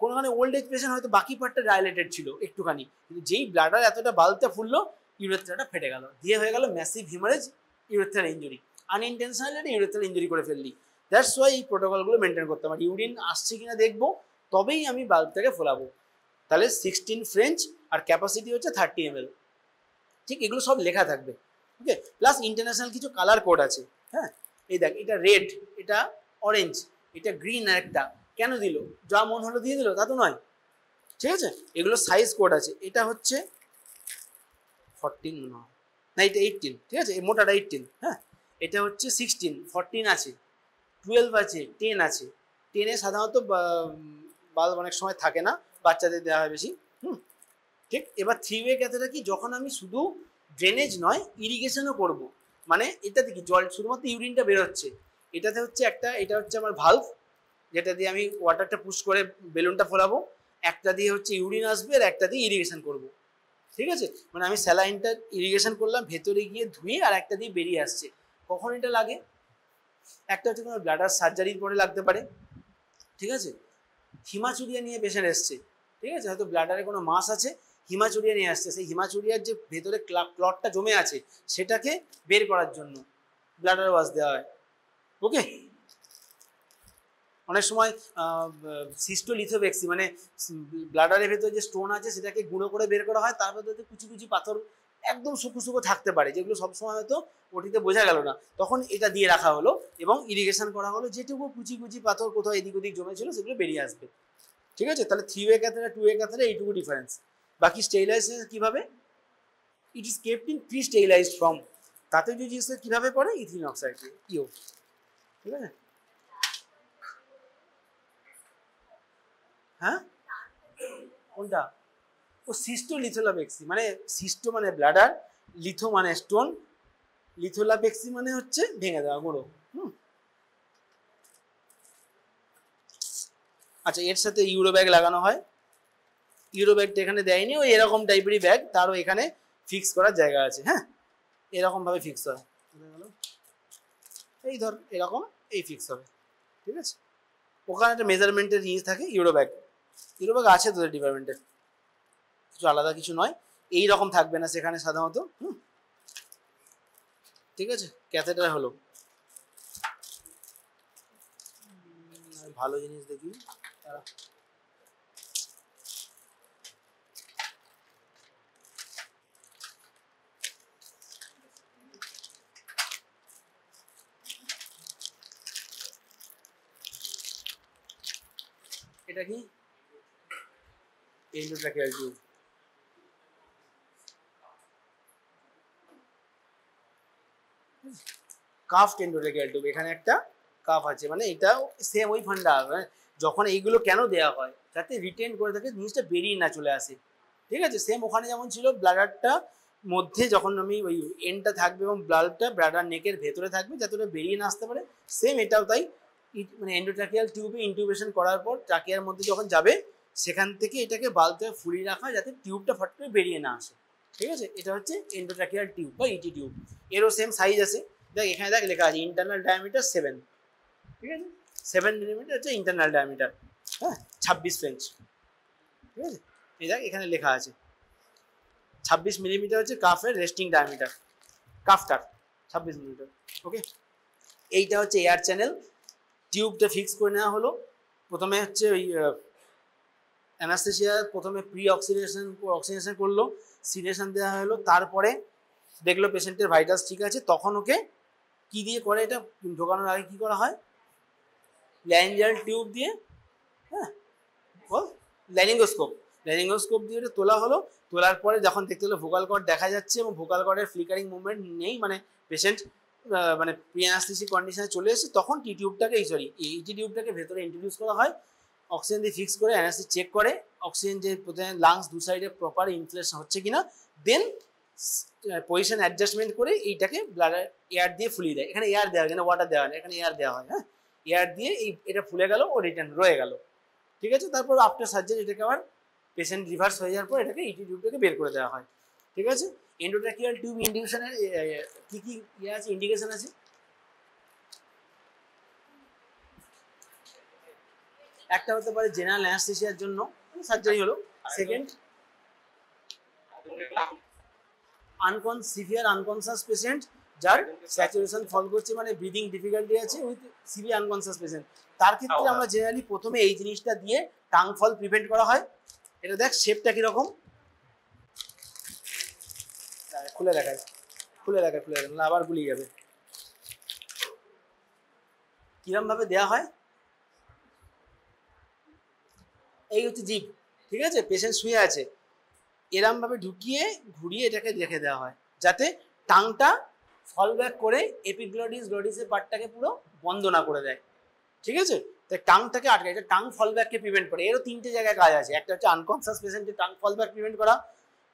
কোনোখানে ওল্ড এজ পেশেন্ট হয়তো বাকি পার্টটা ডাইলেটেড ছিল একটুখানি, কিন্তু যেই ব্লাডার এতটা বাল্বটা ফুললো ইউরেথ্রাটা ফেটে গেল, দিয়ে হয়ে গেল massive haemorrhage, urethral injury, unintentionally urethral injury করে ফেললি। দ্যাটস ওয়াই এই প্রোটোকলগুলো মেনটেন করতে হবে, ইউরিন আসছে কিনা দেখবো, তবেই আমি বাল্বটাকে ফোলাবো। তাহলে 16 ফ্রেঞ্চ আর ক্যাপাসিটি হচ্ছে 30 ml, ঠিক এগুলো সব লেখা থাকবে। ওকে, প্লাস ইন্টারন্যাশনাল কিছু কালার কোড আছে। হ্যাঁ, এই দেখ এটা রেড, এটা অরেঞ্জ, এটা গ্রিন, আর একটা কেন দিল, যা মন হলো দিয়ে দিল তা তো নয়। ঠিক আছে, এগুলো সাইজ কোড আছে। এটা হচ্ছে 14 না, এটা 18, ঠিক আছে, এই মোটাটা 18। হ্যাঁ, এটা হচ্ছে 16, 14 আছে, 12 আছে, 10 আছে। 10-এ সাধারণত বাল্ব অনেক সময় থাকে না, বাচ্চাদের দেওয়া হয় বেশি। ঠিক, এবার 3 ওয়ে ক্যাথেটার কি, যখন আমি শুধু ড্রেনেজ নয় ইরিগেশনও করব, মানে এটাতে কি জল শুধুমাত্র ইউরিনটা বেরোচ্ছে, এটাতে হচ্ছে একটা, এটা হচ্ছে আমার ভালভ, যেটা দিয়ে আমি ওয়াটারটা পুশ করে বেলুনটা ফোলাবো, একটা দিয়ে হচ্ছে ইউরিন আসবে আর একটা দিয়ে ইরিগেশন করব। ঠিক আছে, মানে আমি স্যালাইনটা ইরিগেশন করলাম, ভেতরে গিয়ে ধুয়ে আর একটা দিয়ে বেরিয়ে আসছে। কখন এটা লাগে, একটা হচ্ছে কোনো ব্লাডার সার্জারির পরে লাগতে পারে। ঠিক আছে, হিমাচুরিয়া নিয়ে পেশেন্ট এসছে, ঠিক আছে, হয়তো ব্লাডারে কোনো মাস আছে, হিমাচুরিয়া নিয়ে আসছে, সেই হিমাচুরিয়ার যে ভেতরে ক্লটটা জমে আছে সেটাকে বের করার জন্য ব্লাডার ওয়াশ দেওয়া হয়। ওকে, অনেক সময় সিস্টোলিথোপেক্সি মানে ব্লাডারের ভেতরে যে স্টোন আছে সেটাকে গুঁড়ো করে বের করা হয়, তার ভেতরে কুচি কুচি পাথর একদম শুকো শুকো থাকতে পারে, যেগুলো সবসময় হয়তো ওটিতে বোঝা গেল না, তখন এটা দিয়ে রাখা হলো এবং ইরিগেশন করা হলো, যেটুকু কুচি কুচি পাথর কোথাও এদিক ওদিক জমেছিল সেগুলো বেরিয়ে আসবে। ঠিক আছে, তাহলে 3 ওয়ে ক্যাথেটার 2 ওয়ে ক্যাথেটার এইটুকু ডিফারেন্স। বাকি স্টেরিলাইজেশন কিভাবে, it is kept in pre sterilised form, তাতে যদি কিভাবে করে ইথিলিন অক্সাইড ইও। ঠিক আছে, হ্যাঁ কোনটা, ও সিস্টোলিথোলাপেক্সি, মানে সিস্টো মানে ব্লাডার, লিথো মানে স্টোন, লিথোলাপেক্সি মানে হচ্ছে ভেঙে দেওয়া গুঁড়ো। আচ্ছা, এর সাথে ইউরো ব্যাগ লাগানো হয়, ইউরো ব্যাগটা এখানে দেয়নি, ওই এরকম টাইপেরই ব্যাগ, তারও এখানে ফিক্স করার জায়গা আছে। হ্যাঁ, এরকম ভাবে ফিক্স হয়, এই ধর এরকম, এই ফিক্স হবে। ঠিক আছে, ওখানে একটা মেজারমেন্টের জিনিস থাকে, ইউরো ব্যাগ আছে তোদের ডিপার্টমেন্টের, কিছু আলাদা কিছু নয়, এই রকম থাকবে না সেখানে সাধারণত। ঠিক আছে, ক্যাথেটার হলো ভালো জিনিস দেখি, এটা কি এন্ডোট্রাকিয়াল টিউব, কাফড এন্ডোট্রাকিয়াল টিউব, এখানে একটা কাফ আছে, মানে এটাও সেম ওই ফান্ডা, যখন এইগুলো কেন দেওয়া হয়, যাতে রিটেন করে থাকে, জিনিসটা বেরিয়ে না চলে আসে। ঠিক আছে, সেম ওখানে যেমন ছিল ব্লাডারটা মধ্যে, যখন আমি ওই এন্ডটা থাকবে এবং ব্লাডটা ব্লাডার নেকের ভেতরে থাকবে যাতে ওটা বেরিয়ে না আসতে পারে, সেম এটাও তাই, মানে এন্ডোট্রাকিয়াল টিউবে ইনটিউবেশন করার পর ট্রাকিয়ার মধ্যে যখন যাবে সেখান থেকে এটাকে বালতে ফুলিয়ে রাখা যাতে টিউবটা ফট করে বেরিয়ে না আসে। ঠিক আছে, এটা হচ্ছে এন্ডোট্রাকিয়াল টিউব বা ইটি টিউব, এরও সেম সাইজ আছে, দেখ এখানে দেখ লেখা আছে ইন্টারনাল ডায়ামিটার 7, ঠিক আছে, 7 মিলিমিটার হচ্ছে ইন্টারনাল ডায়ামিটার। হ্যাঁ, 26 সেন্ট, ঠিক আছে, এই দেখ এখানে লেখা আছে 26 মিলিমিটার হচ্ছে কাফের রেস্টিং ডায়ামিটার, কাফটার 26 মিলিমিটার। ওকে, এইটা হচ্ছে এয়ার চ্যানেল, টিউবটা ফিক্স করে নেওয়া হলো। প্রথমে হচ্ছে ওই অ্যানাস্থেসিয়া প্রথমে প্রি অক্সিজেশন করলো, সিডেশন দেওয়া হলো, তারপরে দেখলো পেশেন্টের ভাইটাস ঠিক আছে, তখন ওকে কি দিয়ে করে, এটা ঢোকানোর আগে কি করা হয়, ল্যারিঞ্জিয়াল টিউব দিয়ে, হ্যাঁ বল, ল্যারিঙ্গোস্কোপ দিয়ে ওটা তোলা হলো, তোলার পরে যখন দেখতে হলো ভোকাল কর্ড দেখা যাচ্ছে এবং ভোকাল কর্ডের ফ্লিকারিং মুভমেন্ট নেই, মানে পেশেন্ট মানে প্রি অ্যানাস্থেসিক কন্ডিশনে চলে এসেছে, তখন টি টিউবটাকে ইটি টিউবটাকে ভেতরে ইন্ট্রোডিউস করা হয়, অক্সিজেন দিয়ে ফিক্স করে অ্যানাস্থেসিস্ট চেক করে অক্সিজেন যে প্রথমে লাংস দু সাইডে প্রপার ইনফ্লেশন হচ্ছে কিনা, দেন পজিশন অ্যাডজাস্টমেন্ট করে এইটাকে ব্লাডার এয়ার দিয়ে ফুলিয়ে দেয়। এখানে এয়ার দেওয়া হয়, এখানে ওয়াটার দেওয়া হয়, এখানে এয়ার দেওয়া হয়। হ্যাঁ, এয়ার দিয়ে এটা ফুলে গেল, ও রিটার্ন রয়ে গেল। ঠিক আছে, তারপর আফটার সার্জারি এটাকে আবার পেশেন্ট রিভার্স হয়ে যাওয়ার পর এটাকে ইটি টিউবটাকে বের করে দেওয়া হয়। ঠিক আছে, এন্ডোট্রাকিয়াল টিউব ইন্ডিকেশনের কি কি ইয়ে আছে, ইন্ডিকেশন আছে, একটা হতে পারে জেনারেল অ্যানাস্থেসিয়ার জন্য সার্জারি হলো, সেকেন্ড সিভিয়ার আনকনসাস পেশেন্ট যার স্যাচুরেশন ফল করছে, মানে ব্রিদিং ডিফিকাল্টি আছে উইথ সিভিয়ার আনকনসাস পেশেন্ট, তার ক্ষেত্রে আমরা জেনারেলি প্রথমে এই জিনিসটা দিয়ে টাং ফল প্রিভেন্ট করা হয়। এটা দেখ শেপটা কিরকম, খুলে দেখায়, খুলে দেখায়, খুলে দেখায়, আবার গুলিয়ে যাবে। কিরম ভাবে দেওয়া হয়, এই হচ্ছে জিভ, ঠিক আছে, পেশেন্ট শুয়ে আছে, এরম ভাবে ঢুকিয়ে ঘুরিয়ে এটাকে রেখে দেওয়া হয় যাতে টাংটা ফল ব্যাক করে এপিগ্লটিস গ্লটিসের পার্টটাকে পুরো বন্ধ না করে দেয়, ঠিক আছে। তাই টাংটাকে আটকে, এটা টাং ফল ব্যাককে প্রিভেন্ট করে। এরও তিনটে জায়গায় কাজ আছে, একটা হচ্ছে আনকনসিয়াস পেশেন্টের টাং ফল ব্যাক প্রিভেন্ট করা,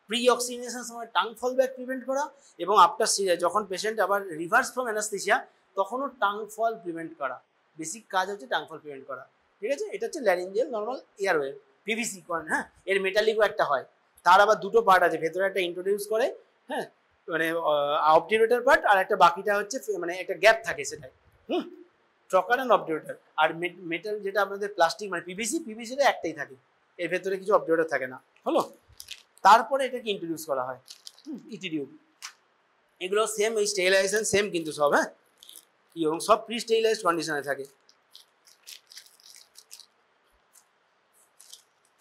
প্রি অক্সিজেশনের সময় টাং ফল ব্যাক প্রিভেন্ট করা, এবং আফটার যখন পেশেন্ট আবার রিভার্স ফ্রম অ্যানাস্থেসিয়া তখনও টাং ফল প্রিভেন্ট করা। বেসিক কাজ হচ্ছে টাং ফল প্রিভেন্ট করা, ঠিক আছে। এটা হচ্ছে ল্যারিঞ্জিয়াল নর্মাল এয়ারওয়ে, পিভিসি করেন, হ্যাঁ। এর মেটালিকও একটা হয়, তার আবার দুটো পার্ট আছে, ভেতরে একটা ইন্ট্রোডিউস করে, হ্যাঁ, মানে অবটিউরেটর পার্ট, আর একটা বাকিটা হচ্ছে মানে একটা গ্যাপ থাকে সেটাই, ট্রকার অ্যান্ড অবটিউরেটর। আর মেটাল যেটা আপনাদের প্লাস্টিক মানে পিভিসিটা একটাই থাকে, এর ভেতরে কিছু অবটিউরেটর থাকে না, হলো। তারপরে এটাকে ইন্ট্রোডিউস করা হয়, ইটিডিউব। এগুলো সেম, এই স্টেরিলাইজেশন সেম কিন্তু সব, হ্যাঁ, এবং সব প্রি স্টেরিলাইজড কন্ডিশনে থাকে।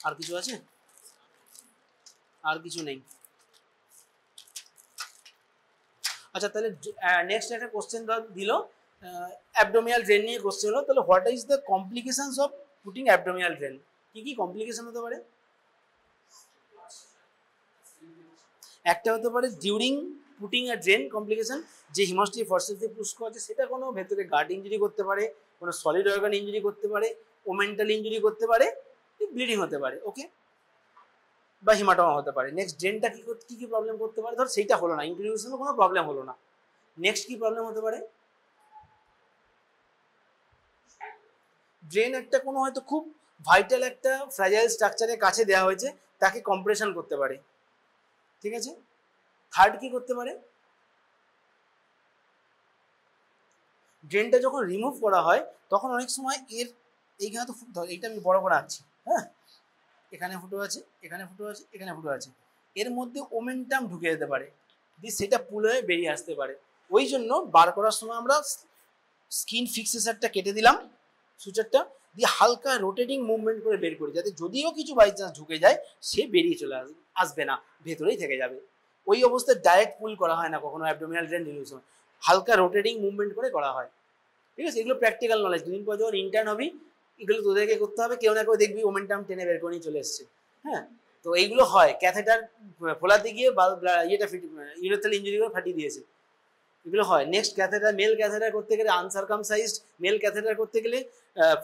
আর কিছু আছে? আর কিছু নেই। আচ্ছা, তাহলে নেক্সট একটা কোশ্চেন দিল, অ্যাবডোমিনাল ড্রেন নিয়ে কোশ্চেন হলো, তাহলে what is the complications of putting abdominal drain? কি কি কমপ্লিকেশন হতে পারে? একটা হতে পারে ডিউরিং পুটিং আ ড্রেন কমপ্লিকেশন, যে হিমোস্ট্যাটিক ফোর্সেস দিয়ে পুশ করা হচ্ছে সেটা কোনো ভেতরে গার্ড ইঞ্জুরি করতে পারে, কোনো সলিড অর্গান ইঞ্জুরি করতে পারে, ওমেন্টাল ইঞ্জুরি করতে পারে, ব্লিডিং হতে পারে, ওকে, বা হিমাটোমা হতে পারে। নেক্সট ড্রেনটা কি কি প্রবলেম করতে পারে? ধর সেইটা হলো না, ইন্ট্রোডিউশনে কোনো প্রবলেম হলো না, নেক্সট কি প্রবলেম হতে পারে? ড্রেন একটা কোনো হয়তো খুব ভাইটাল একটা ফ্র্যাজাইল স্ট্রাকচারের কাছে দেওয়া হয়েছে, তাকে কম্প্রেশন করতে পারে, ঠিক আছে। থার্ড কি করতে পারে? ড্রেনটা যখন রিমুভ করা হয় তখন অনেক সময় এর এইখানে তো এইটা আমি বড় করে আনছি, হ্যাঁ, এখানে ফুটো আছে, এখানে ফুটো আছে, এখানে ফুটো আছে, এর মধ্যে ওমেন্টাম ঢুকে যেতে পারে, দিয়ে সেটা পুল হয়ে বেরিয়ে আসতে পারে। ওই জন্য বার করার সময় আমরা স্কিন ফিক্সেশনটা কেটে দিলাম, সুচারটা দিয়ে হালকা রোটেটিং মুভমেন্ট করে বের করি, যাতে যদিও কিছু বাই চান্স ঢুকে যায় সে বেরিয়ে চলে আসবে না, ভেতরেই থেকে যাবে। ওই অবস্থায় ডাইরেক্ট পুল করা হয় না কখনো অ্যাবডোমিনাল ড্রেন রিলিউশন, হালকা রোটেটিং মুভমেন্ট করে করা হয়, ঠিক আছে। এগুলো প্র্যাকটিক্যাল নলেজ, দুদিন পর যখন ইন্টার্ন হবি এগুলো তোদেরকে করতে হবে, কেউ না কেউ দেখবি মোমেন্টাম টেনে বের করে নিয়ে চলে এসছে, হ্যাঁ। তো এইগুলো হয়, ক্যাথেটার ফোলাতে গিয়ে ইয়েটা ইউরেথ্রাল ইঞ্জুরি করে ফাটিয়ে দিয়েছে, এগুলো হয়। নেক্সট ক্যাথেটার, মেল ক্যাথেটার করতে গেলে, আনসারকামসাইজড মেল ক্যাথেটার করতে গেলে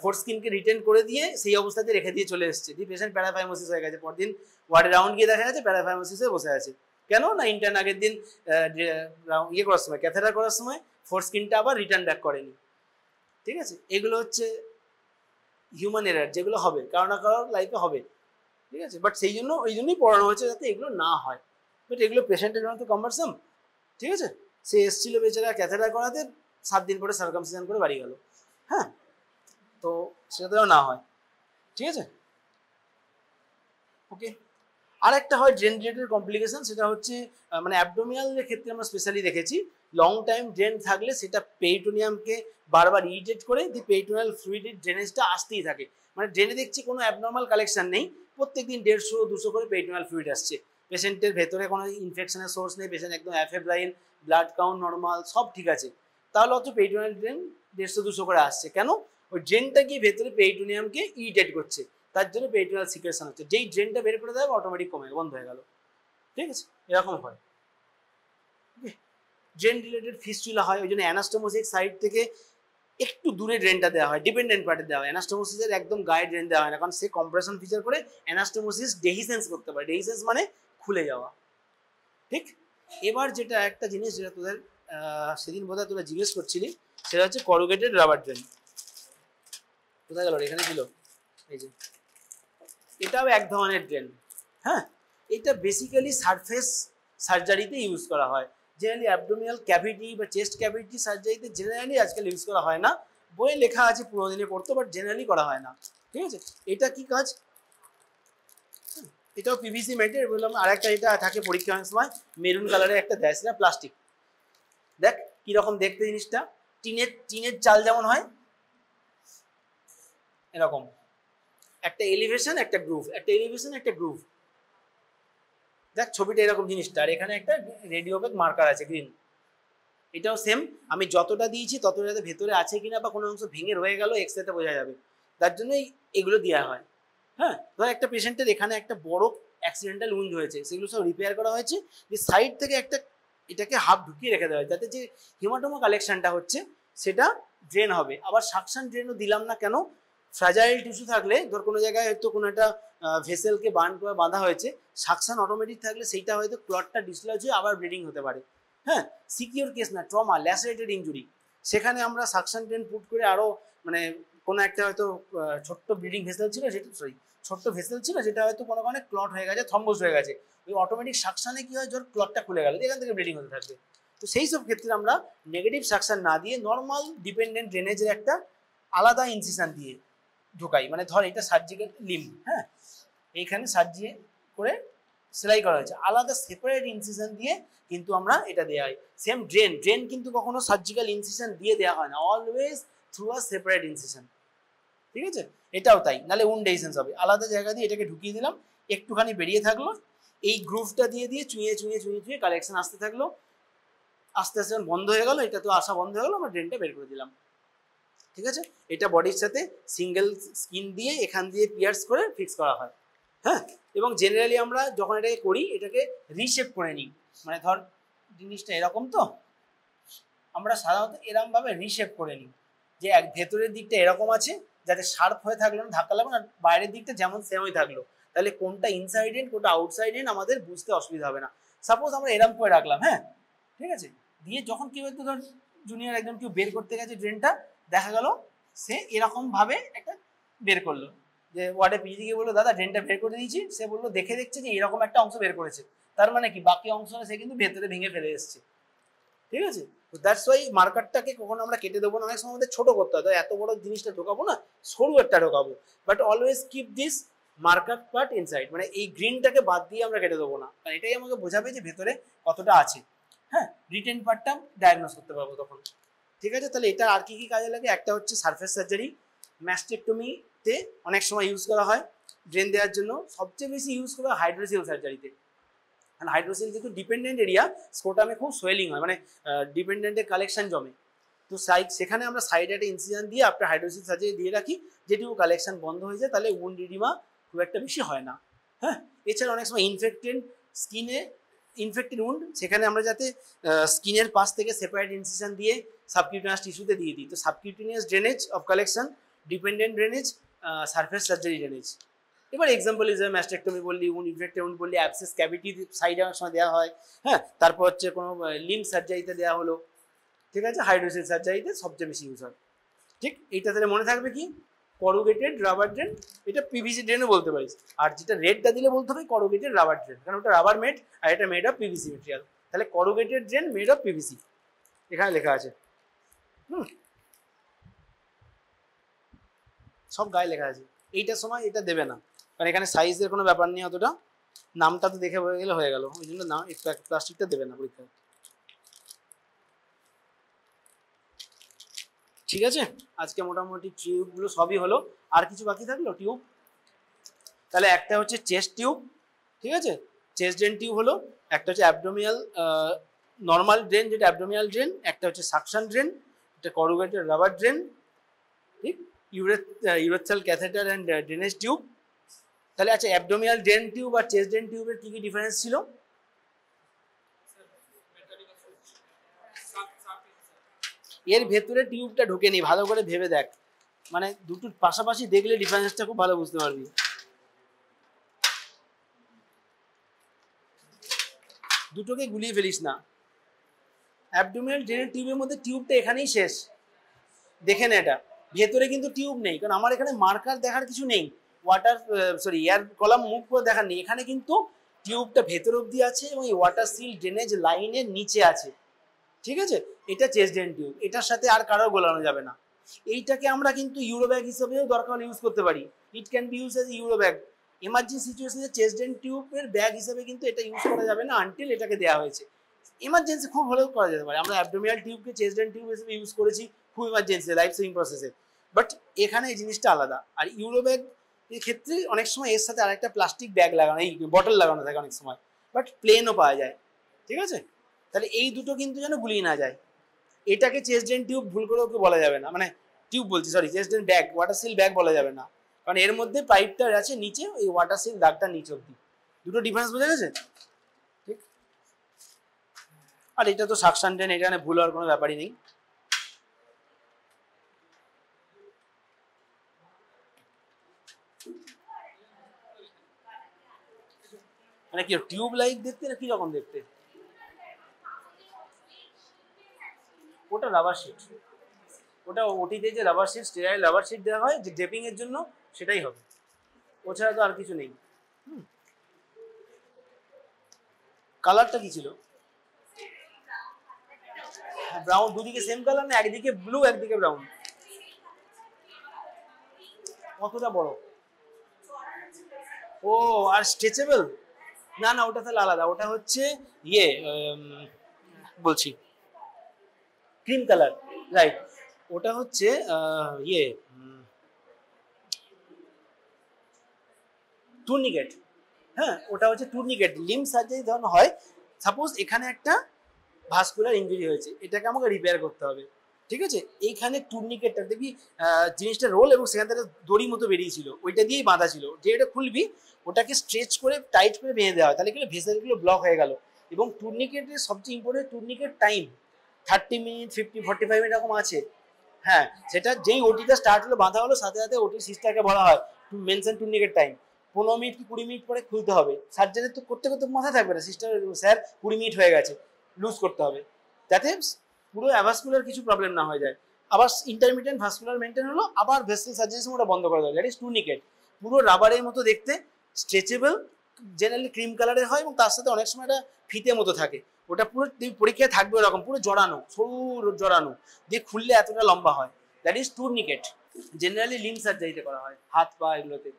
ফোরস্কিনকে রিটেন করে দিয়ে সেই অবস্থাতে রেখে দিয়ে চলে এসছে, দিয়ে পেশেন্ট প্যারাফাইমোসিস হয়ে গেছে, পরদিন ওয়ার্ডে রাউন্ড গিয়ে দেখা গেছে প্যারাফাইমোসিসে বসে আছে। কেন না, ইন্টার্ন আগের দিন ইয়ে করার সময়, ক্যাথেটার করার সময় ফোরস্কিনটা আবার রিটার্ন ব্যাক করেনি, ঠিক আছে। এগুলো হচ্ছে হিউম্যান এরার, যেগুলো হবে কারো না কারোর লাইফে হবে, ঠিক আছে। বাট সেই জন্য ওই জন্যই পড়ানো হয়েছে যাতে এগুলো না হয়, বাট এগুলো পেশেন্টের জন্য তো কম্বারসাম, ঠিক আছে। সে এসেছিল বেচারা ক্যাথেটার করাতে, 7 দিন পরে সার্কামসিশন করে বাড়ি গেল, হ্যাঁ, তো সেটাতেও না হয়, ঠিক আছে, ওকে। আর একটা হয় ড্রেন রিলেটেড কমপ্লিকেশন, সেটা হচ্ছে মানে অ্যাবডোমিনালের ক্ষেত্রে আমরা স্পেশালি দেখেছি, লং টাইম ড্রেন থাকলে সেটা পেরিটোনিয়ামকে বারবার ইরিটেট করে, দি পেরিটোনিয়াল ফ্লুইডের ড্রেনেজটা আসতেই থাকে, মানে ড্রেনে দেখছি কোনো অ্যাবনর্মাল কালেকশন নেই, প্রত্যেকদিন 150-200 করে পেরিটোনিয়াল ফ্লুইড আসছে, পেশেন্টের ভেতরে কোনো ইনফেকশনের সোর্স নেই, পেশেন্ট একদম অ্যাফেব্রাইল, ব্লাড কাউন্ট নর্মাল, সব ঠিক আছে, তাহলে অত পেরিটোনিয়াল ড্রেন 150-200 করে আসছে কেন? ওই ড্রেনটা গিয়ে ভেতরে পেরিটোনিয়ামকে ইরিটেট করছে, তার জন্য পেরিটোনিয়াল সিক্রেশন হচ্ছে, যেই ড্রেনটা বের করে দেবে অটোমেটিক কমে বন্ধ হয়ে গেল, ঠিক আছে, এরকম হয়। ড্রেন রিলেটেড ফিস্টুলা হয়, ওই জন্য অ্যানাস্টোমোসিস সাইড থেকে একটু দূরে ড্রেনটা দেওয়া হয়, ডিপেন্ডেন্ট পার্টে দেওয়া হয়, অ্যানাস্টোমোসিসের একদম গায়ে ড্রেন দেওয়া হয় না, কারণ সে কম্প্রেশন ফিচার করে অ্যানাস্টোমোসিস ডেহিসেন্স করতে পারে, ডেহিসেন্স মানে খুলে যাওয়া, ঠিক। এবার যেটা একটা জিনিস যেটা তোদের সেদিন বোধহয় তোরা জিজ্ঞেস করছিলি, সেটা হচ্ছে করুগেটেড রাবার ড্রেন। কোথায় গেল? এখানে ছিল, এই যে, এটাও এক ধরনের ড্রেন, হ্যাঁ। এটা বেসিক্যালি সারফেস সার্জারিতে ইউজ করা হয়, জেনারেলি অ্যাবডোমিনাল ক্যাভিটি বা চেস্ট ক্যাভিটি সার্জারিতে জেনারেলি আজকাল ইউজ করা হয় না, বইয়ে লেখা আছে পুরোনো দিনে পড়তো, বাট জেনারেলি করা হয় না, ঠিক আছে। এটা কি কাজ? এটাও পিভিসি মেটেরিয়াল বললাম, আর একটা এটা থাকে পরীক্ষা অনেক সময় মেরুন কালারের একটা দেয়, সেটা প্লাস্টিক, দেখ কিরকম দেখতে জিনিসটা, টিনের চাল যেমন হয় এরকম, একটা এলিভেশন একটা গ্রুভ, একটা এলিভেশন একটা গ্রুভ, দেখ ছবিটা এরকম জিনিসটা, আর এখানে একটা রেডিও ওপেক মার্কার আছে গ্রিন, এটাও সেম, আমি যতটা দিয়েছি ততটাতে ভেতরে আছে কিনা বা কোনো অংশ ভেঙে রয়ে গেল এক্সরেতে বোঝা যাবে, তার জন্যই এগুলো দেওয়া হয়। হ্যাঁ, ধর একটা পেশেন্টের এখানে একটা বড় অ্যাক্সিডেন্টাল উইন্ড হয়েছে, সেগুলো সব রিপেয়ার করা হয়েছে, যে সাইড থেকে একটা এটাকে হাফ ঢুকিয়ে রেখে দেওয়া হয় যাতে যে হিমাটোমা কালেকশনটা হচ্ছে সেটা ড্রেন হবে। আবার সাকশন ড্রেনও দিলাম না কেন, ফ্র্যাজাইল টিস্যু থাকলে ধর কোনো জায়গায় হয়তো কোনো একটা ভেসেলকে বাঁধা হয়েছে, সাকশন অটোমেটিক থাকলে সেইটা হয়তো ক্লটটা ডিসলজ হয়ে আবার ব্লিডিং হতে পারে। হ্যাঁ, সিকিউর কেস না, ট্রমা ল্যাসেরেটেড ইনজুরি, সেখানে আমরা সাকশন ড্রেন পুট করে আরও মানে কোনো একটা হয়তো ছোট্ট ব্লিডিং ভেসেল ছিল, সেটা ছোট্ট ভেসেল ছিল যেটা হয়তো কোনো কারণে ক্লট হয়ে গেছে, থম্বোস হয়ে গেছে, ওই অটোমেটিক সাকশানে কি হয়, জোর ক্লটটা খুলে গেল, এখান থেকে ব্লিডিং হতে থাকবে। তো সেই সব ক্ষেত্রে আমরা নেগেটিভ সাকশন না দিয়ে নর্মাল ডিপেন্ডেন্ট ড্রেনেজের একটা আলাদা ইনসিশন দিয়ে ঢোকাই। মানে ধর এটা সার্জিক্যাল লিম্ব, হ্যাঁ এইখানে সার্জি করে সেলাই করা হয়েছে, আলাদা সেপারেট ইনসিশন দিয়ে কিন্তু আমরা এটা দেওয়া হয়। সেম ড্রেন কিন্তু কখনো সার্জিক্যাল ইনসিশন দিয়ে দেওয়া হয় না, always through a separate incision, ঠিক আছে? এটাও তাই, নাহলে উন্ড ডেসেন্স হবে। আলাদা জায়গা দিয়ে এটাকে ঢুকিয়ে দিলাম, একটুখানি বেরিয়ে থাকলো, এই গ্রুভটা দিয়ে চুঁয়ে কালেকশন আসতে থাকলো, আস্তে আস্তে বন্ধ হয়ে গেল, এটা তো আসা বন্ধ হয়ে গেলো, আমরা ড্রেনটা বের করে দিলাম, ঠিক আছে? এটা বডির সাথে সিঙ্গেল স্কিন দিয়ে এখান দিয়ে পিয়ার্স করে ফিক্স করা হয়। হ্যাঁ, এবং জেনারেলি আমরা যখন এটাকে করি এটাকে রিশেপ করে নিই, মানে ধর জিনিসটা এরকম, তো আমরা সাধারণত এরকমভাবে রিশেপ করে নিই যে ভেতরের দিকটা এরকম আছে যাতে শার্প হয়ে থাকলো না, ধাক্কা লাগলো না, বাইরের দিকটা যেমন সেমই থাকলো, তাহলে কোনটা ইনসাইড এন্ড কোনটা আউটসাইড এন্ড আমাদের বুঝতে অসুবিধা হবে না। সাপোজ আমরা এরকম করে রাখলাম, হ্যাঁ ঠিক আছে, দিয়ে যখন কেউ একটু ধর জুনিয়র একজন কেউ বের করতে গেছে ড্রেনটা, দেখা গেল সে এরকম ভাবে একটা বের করলো, যে ওয়ার্ডে পিজি গিয়ে বললো দাদা ড্রেনটা বের করে দিয়েছি, সে বললো দেখছে যে এরকম একটা অংশ বের করেছে, তার মানে কি বাকি অংশটা সে কিন্তু ভেতরে ভেঙে ফেলে এসছে, ঠিক আছে? তো দ্যাটস ওয়াই মার্কারটাকে কখনো আমরা কেটে দেবো না, অনেক সময় আমাদের ছোট করতে হয়, এত বড় জিনিসটা ঢোকাবো না, সরু একটা ঢোকাবো, but always keep this marker part inside, মানে এই গ্রিনটাকে বাদ দিয়ে আমরা কেটে দেবো না, কারণ এটাই আমাকে বোঝাবে যে ভেতরে কতটা আছে। হ্যাঁ, রিটেন পার্টটা ডায়াগনোস করতে পারবো তখন, ঠিক আছে? তাহলে এটা আর কি কি কাজে লাগে, একটা হচ্ছে সারফেস সার্জারি, ম্যাস্টেকটমিতে অনেক সময় ইউজ করা হয় ড্রেন দেওয়ার জন্য, সবচেয়ে বেশি ইউজ করা হয় হাইড্রোসিল সার্জারিতে, কারণ হাইড্রোসিল যেহেতু ডিপেন্ডেন্ট এরিয়া, স্কোটামে খুব সোয়েলিং হয়, মানে ডিপেন্ডেন্টের কালেকশন জমে, তো সেখানে আমরা সাইডে একটা ইনসিশন দিয়ে আপনার হাইড্রোসিল সার্জারি দিয়ে রাখি, যেটুকু কালেকশন বন্ধ হয়ে যায়, তাহলে উন্ড ইডিমা খুব একটা বেশি হয় না। হ্যাঁ, এছাড়া অনেক সময় ইনফেক্টেড উন্ড, সেখানে আমরা যাতে স্কিনের পাশ থেকে সেপারেট ইনসিশন দিয়ে সাবকিউটেনিয়াস টিস্যুতে দিয়ে দিই, তো subcutaneous drainage of collection, dependent drainage, surface surgery drainage. এবার এক্সাম্পল হিসেবে ম্যাস্টেক্টমি বললি, ইনফেক্টেড উন্ড বললি, অ্যাবসেস ক্যাভিটি সাইডে অনেক সময় দেওয়া হয়। হ্যাঁ, তারপর হচ্ছে কোনো লিম্ব সার্জারিতে দেওয়া হলো, ঠিক আছে? হাইড্রোসিল সার্জারিতে সবচেয়ে বেশি ইউজ হয়, ঠিক? এইটা তাহলে মনে থাকবে কি, করুগেটেড রাবার ড্রেন, এটা পিভিসি ড্রেনও বলতে পারিস, আর যেটা রেডটা দিলে বলতে হবে করুগেটেড রাবার ড্রেন, কারণ ওটা রাবার মেড আর এটা মেড অফ পিভিসি মেটেরিয়াল, তাহলে corrugated drain made of PVC এখানে লেখা আছে। সব গায়ে লেখা আছে, এইটার সময় এটা দেবে না, কারণ এখানে সাইজের কোনো ব্যাপার নেই অতটা, নামটা তো দেখে হয়ে গেলে হয়ে গেল, ওই জন্য না প্লাস্টিকটা দেবে না পরীক্ষায়, ঠিক আছে? আজকে মোটামুটি টিউবগুলো সবই হলো, আর কিছু বাকি থাকলো টিউব, তাহলে একটা হচ্ছে চেস্ট টিউব, ঠিক আছে, চেস্ট ড্রেন টিউব হলো, একটা হচ্ছে অ্যাবডোমিনাল নর্মাল ড্রেন যেটা অ্যাবডোমিনাল ড্রেন, একটা হচ্ছে সাকশন ড্রেন, এটা করুগেটেড রাবার ড্রেন, ঠিক, urethral catheter and drainage tube. তাহলে আচ্ছা, অ্যাবডোমিনাল ড্রেন টিউব আর চেস্ট ড্রেন টিউবের কি কি ডিফারেন্স ছিল? এর ভেতরে টিউবটা ঢোকে নি, ভালো করে ভেবে দেখ, মানে দুটোর পাশাপাশি দেখলে ডিফারেন্সটা খুব ভালো বুঝতে পারবি। দুটোকে গুলিয়ে ফেলিস না, অ্যাবডোমিনাল ড্রেনের টিউবের মধ্যে টিউবটা এখানেই শেষ, দেখে না, এটা ভেতরে কিন্তু টিউব নেই, কারণ আমার এখানে মার্কার দেখার কিছু নেই, এয়ার কলাম মুভ করে দেখার নেই, এখানে কিন্তু টিউবটা ভেতর অবধি আছে এবং এই ওয়াটার সিল ড্রেনেজ লাইনের নিচে আছে, ঠিক আছে? এটা চেস্ট ড্রেন টিউব, এটার সাথে আর কারো গোলানো যাবে না। এইটাকে আমরা কিন্তু ইউরোব্যাগ হিসেবেও দরকার হলে ইউজ করতে পারি, it can be use as urobag, emergency সিচুয়েশনে চেস্ট ড্রেন টিউবের ব্যাগ হিসেবে কিন্তু এটা ইউজ করা যাবে না আনটিল এটাকে দেওয়া হয়েছে, এমার্জেন্সি খুব হলেও করা যেতে পারে, আমরা অ্যাবডোমিনাল টিউবকে চেস্ট ড্রেন টিউব হিসেবে ইউজ করেছি খুব ইমার্জেন্সি লাইফ সেভিং প্রসেসে, বাট এখানে এই জিনিসটা আলাদা। আর ইউরোব্যাগ এর ক্ষেত্রে অনেক সময় এর সাথে আরেকটা প্লাস্টিক ব্যাগ লাগানো, এই বটল লাগানো থাকে অনেক সময়, বাট প্লেনও পাওয়া যায়, ঠিক আছে? তাহলে এই দুটো কিন্তু যেন গুলিয়ে না যায়। এটাকে চেস্ট ড্রেন টিউব ভুল করে ওকে বলা যাবে না, মানে টিউব বলছি sorry, chest drain bag, water seal bag বলা যাবে না, কারণ এর মধ্যে পাইপটা আছে নিচে, ওই ওয়াটার সিল দাগটা নিচে অব্দি, দুটো ডিফারেন্স বোঝা গেছে? ঠিক। আর এটা তো সাকশন ড্রেন, এখানে ভুল হওয়ার কোনো ব্যাপারই নেই। মানে কি টিউব লাইক দেখতে না কি রকম দেখতে? ওটা রাবার শিট, ওটা ওটিতে যে rubber sheet, sterile rubber sheet দেওয়া হয় যে ড্রেপিং এর জন্য, সেটাই হবে, ওছাড়া তো আর কিছু নেই। কালারটা কি ছিল? ব্রাউন, দুদিকে সেম কালার না একদিকে ব্লু একদিকে ব্রাউন? কতটা বড়? ও আর স্ট্রেচেবল? না না ওটা তাহলে আলাদা, ওটা হচ্ছে ইয়ে বলছি ক্রিম কালার, রাইট। ওটা হচ্ছে ইয়ে টুর্নিকেট। হ্যাঁ ওটা হচ্ছে টুর্নিকেট। লিম্ব সার্জারি ধরনের হয়, সাপোজ এখানে একটা ভাস্কুলার ইনজুরি হয়েছে, এটাকে আমাকে রিপেয়ার করতে হবে, ঠিক আছে? এইখানে টুর্নিকেটটা দেখবি জিনিসটা রোল এবং সেখান থেকে দড়ি মতো বেরিয়েছিল, ওইটা দিয়েই বাঁধা ছিল, যে এটা খুলবি ওটাকে স্ট্রেচ করে টাইট করে বেঁধে দেওয়া হয়, তাহলে কি ভেসেলগুলো ব্লক হয়ে গেল। এবং টুর্নিকেটের সবচেয়ে ইম্পর্টেন্ট টুর্নিকেট টাইম 30 মিনিট 50 45 মিনিট এরকম আছে। হ্যাঁ সেটা যেই ওটিটা স্টার্ট হলো বাঁধা হলো, সাথে সাথে ওটির সিস্টারকে বলা হয় টু মেনশন টুর্নিকেট টাইম, 15 মিনিট কি 20 মিনিট পরে খুলতে হবে। সার্জারি তো করতে করতে মাথায় থাকবে না, সিস্টার স্যার 20 মিনিট হয়ে গেছে, লুজ করতে হবে, যাতে পুরো অ্যাভাসকুলার কিছু প্রবলেম না হয়ে যায়। আবার ইন্টারমিডিয়েন্ট ভাস্কুলার মেনটেন হলো, আবার ভেসেল সার্জারি ওটা বন্ধ করে দেওয়া, দ্যাট ইজ টুর্নিকেট। পুরো রাবারের মতো দেখতে, স্ট্রেচেবল, জেনারেলি ক্রিম কালারের হয় এবং তার সাথে অনেক সময় একটা ফিতে মতো থাকে, ওটা পুরো পরীক্ষায় থাকবে ওরকম, পুরো জড়ানো, সরু জড়ানো, দিয়ে খুললে এতটা লম্বা হয়, দ্যাট ইজ টুর্নিকেট। জেনারেলি লিম্ব সার্জারিতে করা হয়, হাত পা এগুলোতে।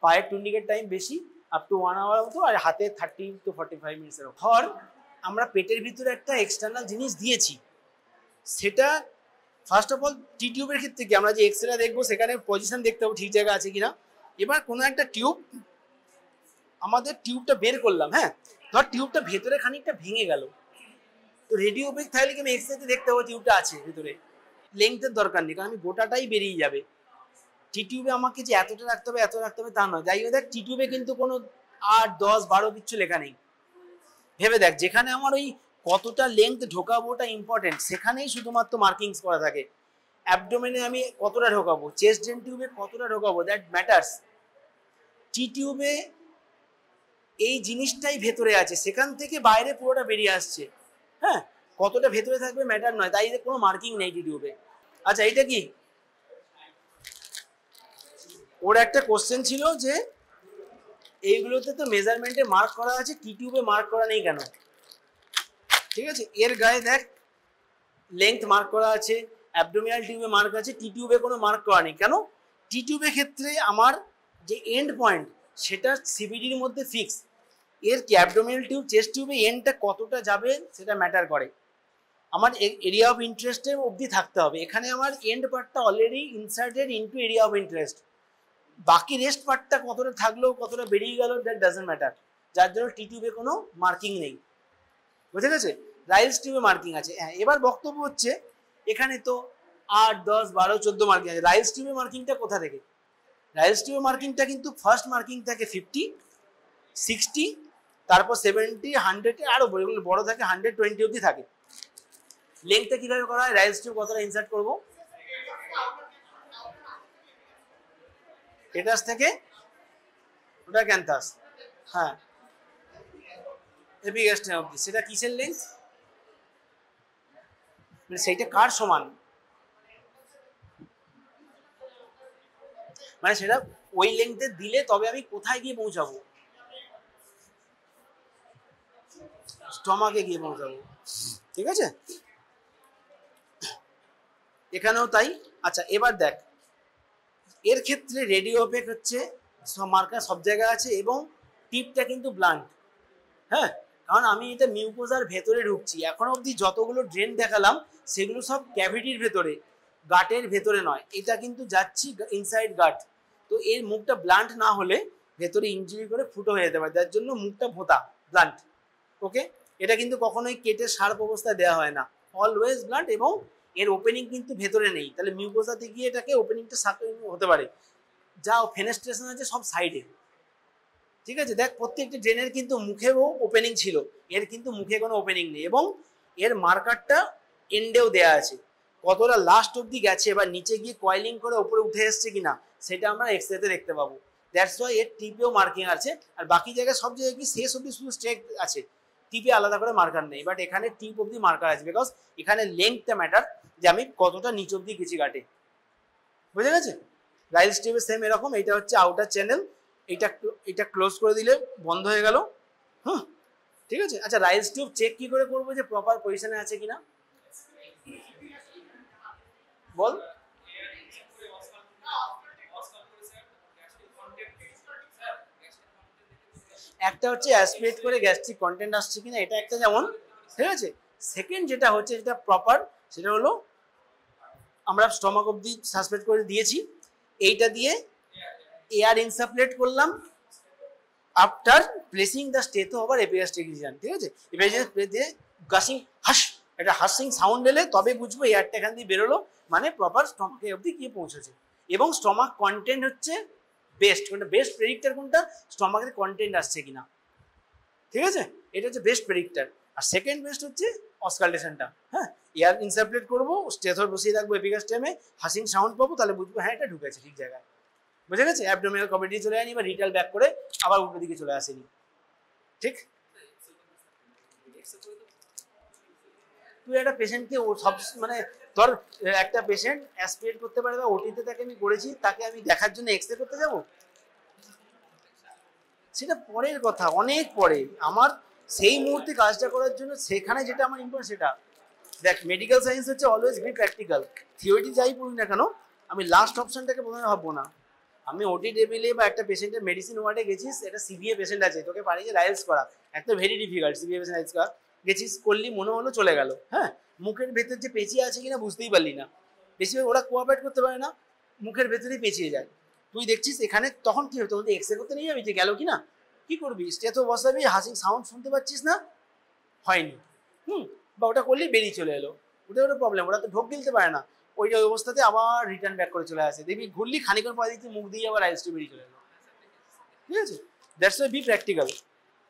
পায়ের টুর্নিকেট টাইম বেশি, আপ টু 1 আওয়ার মতো, আর হাতে 30 to 45 মিনিটস এরকম। ধর আমরা পেটের ভিতরে একটা এক্সটার্নাল জিনিস দিয়েছি, সেটা ফার্স্ট অফ অল টি টিউবের ক্ষেত্রে কি আমরা যে এক্সরে দেখবো সেখানে পজিশন দেখতে হবে ঠিক জায়গা আছে কিনা। এবার কোনো একটা টিউব, আমাদের টিউবটা বের করলাম, হ্যাঁ ধর টিউবটা ভেতরে খানিকটা ভেঙে গেল, তো রেডিও ওপেক থাকলে কি আমি এক্সরেতে দেখতে হবে টিউবটা আছে ভেতরে, লেংথের দরকার নেই, কারণ আমি গোটাটাই বেরিয়ে যাবে। টি টিউবে আমাকে যে এতটা রাখতে হবে এত রাখতে হবে তা নয়। যাই হোক দেখ টি টিউবে কিন্তু কোনো 8 10 12 কিচ্ছু লেখা নেই। ভেবে দেখ যেখানে আমার ওই কতটা লেংথ ঢোকাবো ওটা ইম্পর্টেন্ট, সেখানেই শুধুমাত্র মার্কিংস করা থাকে। অ্যাবডোমেনে আমি কতটা ঢোকাবো, চেস্ট ড্রেন টিউবে কতটা ঢোকাবো, দ্যাট ম্যাটার্স। টি টিউবে এই জিনিসটাই ভেতরে আছে, সেখান থেকে বাইরে পুরোটা বেরিয়ে আসছে, হ্যাঁ কতটা ভেতরে থাকবে ম্যাটার নয়, তাই কোনো মার্কিং নেই টি টিউবে। আচ্ছা এটা কি, ওর একটা কোশ্চেন ছিল যে এইগুলোতে তো মেজারমেন্টে মার্ক করা আছে, টি টিউবে মার্ক করা নেই কেন? ঠিক আছে, এর গায়ে দেখ লেংথ মার্ক করা আছে, অ্যাবডোমিনাল টিউবে মার্ক আছে, টি টিউবে কোনো মার্ক করা নেই কেন? টি টিউবের ক্ষেত্রে আমার যে এন্ড পয়েন্ট সেটা সিবিডির মধ্যে ফিক্স, এর কি অ্যাবডোমিনাল টিউব চেস্ট টিউবে এন্ডটা কতটা যাবে সেটা ম্যাটার করে। আমার এরিয়া অফ ইন্টারেস্টের অবধি থাকতে হবে, এখানে আমার এন্ড পার্টটা already inserted into area of interest, বাকি রেস্ট পার্টটা কতটা থাকলো কতটা বেরিয়ে গেল দ্যাট ডাজন্ট ম্যাটার, যার জন্য টি টিউবে কোনো মার্কিং নেই, বুঝে গেছে? রাইলস টিউবে মার্কিং আছে। হ্যাঁ এবার বক্তব্য হচ্ছে এখানে তো 8 10 12 14 মার্কিং আছে, রাইলস টিউবে মার্কিংটা কোথা থেকে? রাইলস টিউবে মার্কিংটা কিন্তু ফার্স্ট মার্কিং থাকে 50 60, তারপর 70 100, আরো বড় থাকে 120 অবধি থাকে। লেংথটা কিভাবে করা হয়, রাইলস টিউব কতটা ইনসার্ট করবো, এটাস থেকে ওটা ক্যান্থাস, হ্যাঁ এপিগ্যাস্ট্রাম অবধি, সেটা কিসের লেন্থ, মানে সেইটা কার সমান, মানে সেটা ওই লেন্থে দিলে তবে আমি কোথায় গিয়ে পৌঁছাবো, স্টমাকে গিয়ে পৌঁছাবো, ঠিক আছে? এখানেও তাই। আচ্ছা এবার দেখ এর ক্ষেত্রে রেডিও ওপেক হচ্ছে মার্কার সব জায়গায় আছে এবং টিপটা কিন্তু ব্লান্ট, হ্যাঁ কারণ আমি এটা মিউকোজার ভেতরে ঢুকছি, এখন অবধি যতগুলো ড্রেন দেখালাম সেগুলো সব ক্যাভিটির ভেতরে, গাটের ভেতরে নয়, এটা কিন্তু যাচ্ছি ইনসাইড গাট, তো এর মুখটা ব্লান্ট না হলে ভেতরে ইনজুরি করে ফুটো হয়ে যেতে পারে, যার জন্য মুখটা ভোঁতা ব্লান্ট, ওকে, এটা কিন্তু কখনোই কেটে শার্প অবস্থায় দেওয়া হয় না, অলওয়েজ ব্লান্ট, এবং এর ওপেনিং কিন্তু ভেতরে নেই, তাহলে মিউকোসাতে গিয়ে এটাকে ওপেনিংটা হতে পারে। যা ফেনেস্ট্রেশন আছে সব সাইডে, ঠিক আছে। দেখ প্রত্যেকটি ড্রেনের কিন্তু মুখেও ওপেনিং ছিল, এর কিন্তু মুখে কোনো ওপেনিং নেই, এবং এর মার্কারটা এন্ডেও দেয়া আছে, কতটা লাস্ট অব্দি গেছে বা নিচে গিয়ে কয়েলিং করে উপরে উঠে এসছে কিনা সেটা আমরা এক্সরেতে দেখতে পাবো। দ্যাটস ওয়াই এর টিপেও মার্কিং আছে, আর বাকি জায়গায় সব জায়গায় কি শেষ অব্দি শুধু স্ট্রেক আছে, টিপে আলাদা করে মার্কার নেই, বাট এখানে টিপ অব্দি মার্কার আছে, বিকজ এখানে লেন্থটা ম্যাটার, যে আমি কতটা নিচ অব্দি গেছি গাটে, বুঝে গেছে। রাইলস টিউবের সেম এরকম, এটা হচ্ছে আউটার চ্যানেল, এটা ক্লোজ করে দিলে বন্ধ হয়ে গেল। হুম, ঠিক আছে। আচ্ছা, রাইলস টিউব চেক কি করে করবো যে প্রপার পজিশনে আছে কিনা, বল। একটা হচ্ছে অ্যাসপিরেট করে গ্যাস্ট্রিক কন্টেন্ট আসছে কিনা, এটা একটা যেমন, ঠিক আছে। সেকেন্ড যেটা হচ্ছে, যেটা প্রপার, সেটা হলো আমরা স্টমাক অব্দি সাসপেন্ড করে দিয়েছি, এইটা দিয়ে এয়ার ইনসাফলেট করলাম after placing the stetho over epigastric region, ঠিক আছে। এপিগাস্ট্রিক দিয়ে গাসিং হাস, একটা হাসিং সাউন্ড এলে তবে বুঝবো এয়ারটা এখান দিয়ে বেরোলো, মানে প্রপার স্টমাকে অব্দি গিয়ে পৌঁছেছে। এবং স্টমাক কন্টেন্ট হচ্ছে বেস্ট, কোনটা বেস্ট প্রেডিক্টার, কোনটা স্টমাকের কন্টেন্ট আসছে কিনা, ঠিক আছে। এটা হচ্ছে বেস্ট প্রেডিক্টার। আর সেকেন্ড বেস্ট হচ্ছে অসকালটেশনটা, হ্যাঁ, এয়ার ইনসাফলেট করবো, স্টেথর বসিয়ে রাখবো এপিগাস্ট্রিয়ামে, হাসিং সাউন্ড পাবো, তাহলে বুঝবো হ্যাঁ এটা ঢুকেছে ঠিক জায়গায়, বুঝে গেছে। অ্যাবডোমিনাল কমিটি চলে যায়নি বা রিটাল ব্যাক করে আবার উল্টো দিকে চলে আসেনি, ঠিক। তুই একটা পেশেন্টকে সব মানে ধর একটা পেশেন্ট অ্যাসপিরেট করতে পারে বা ওটিতে তাকে আমি করেছি, তাকে আমি দেখার জন্য এক্সরে করতে যাব, সেটা পরের কথা, অনেক পরে। আমার সেই মুহূর্তে কাজটা করার জন্য সেখানে যেটা আমার ইম্পর্টেন্ট সেটা দেখ। মেডিকেল সায়েন্স হচ্ছে অলওয়েজ বি প্র্যাকটিক্যাল, থিওরি যাই পড়ি না কেন, আমি লাস্ট অপশনটাকে প্রথমে ভাববো না। আমি ওটি টেবিলে বা একটা পেশেন্টের মেডিসিন ওয়ার্ডে গেছিস, একটা সিভিএ পেশেন্ট আছে, তোকে পারি যে রাইলস করা, একটা ভেরি ডিফিকাল্ট সিভিএ পেশেন্ট রাইলস করা, গেছিস করলি, মনে হলো চলে গেল, হ্যাঁ, মুখের ভেতর যে পেঁচিয়ে আছে কিনা বুঝতেই পারলি না, বেশিরভাগ ওরা কোঅপারেট করতে পারে না, মুখের ভেতরেই পেঁচিয়ে যায়। তুই দেখছিস এখানে, তখন কি হতো, তখন এক্সরে করতে নিয়ে যাবি যে গেল কিনা, কি করবি, স্টেথো বসাবি, হাসিং সাউন্ড শুনতে পাচ্ছিস না, হয়নি, বা ওটা করলেই বেরিয়ে চলে এলো, ওটা ওটা প্রবলেম, ওরা তো ঢোক গিলতে পারে না, ওইটা ওই অবস্থাতে আবার রিটার্ন ব্যাক করে চলে আসে, দেখবি ঘুরলি খানিকক্ষণ পরে দিচ্ছি মুখ দিয়ে আবার রাইলস বেরিয়ে চলে এলো, ঠিক আছে। That's why B practical.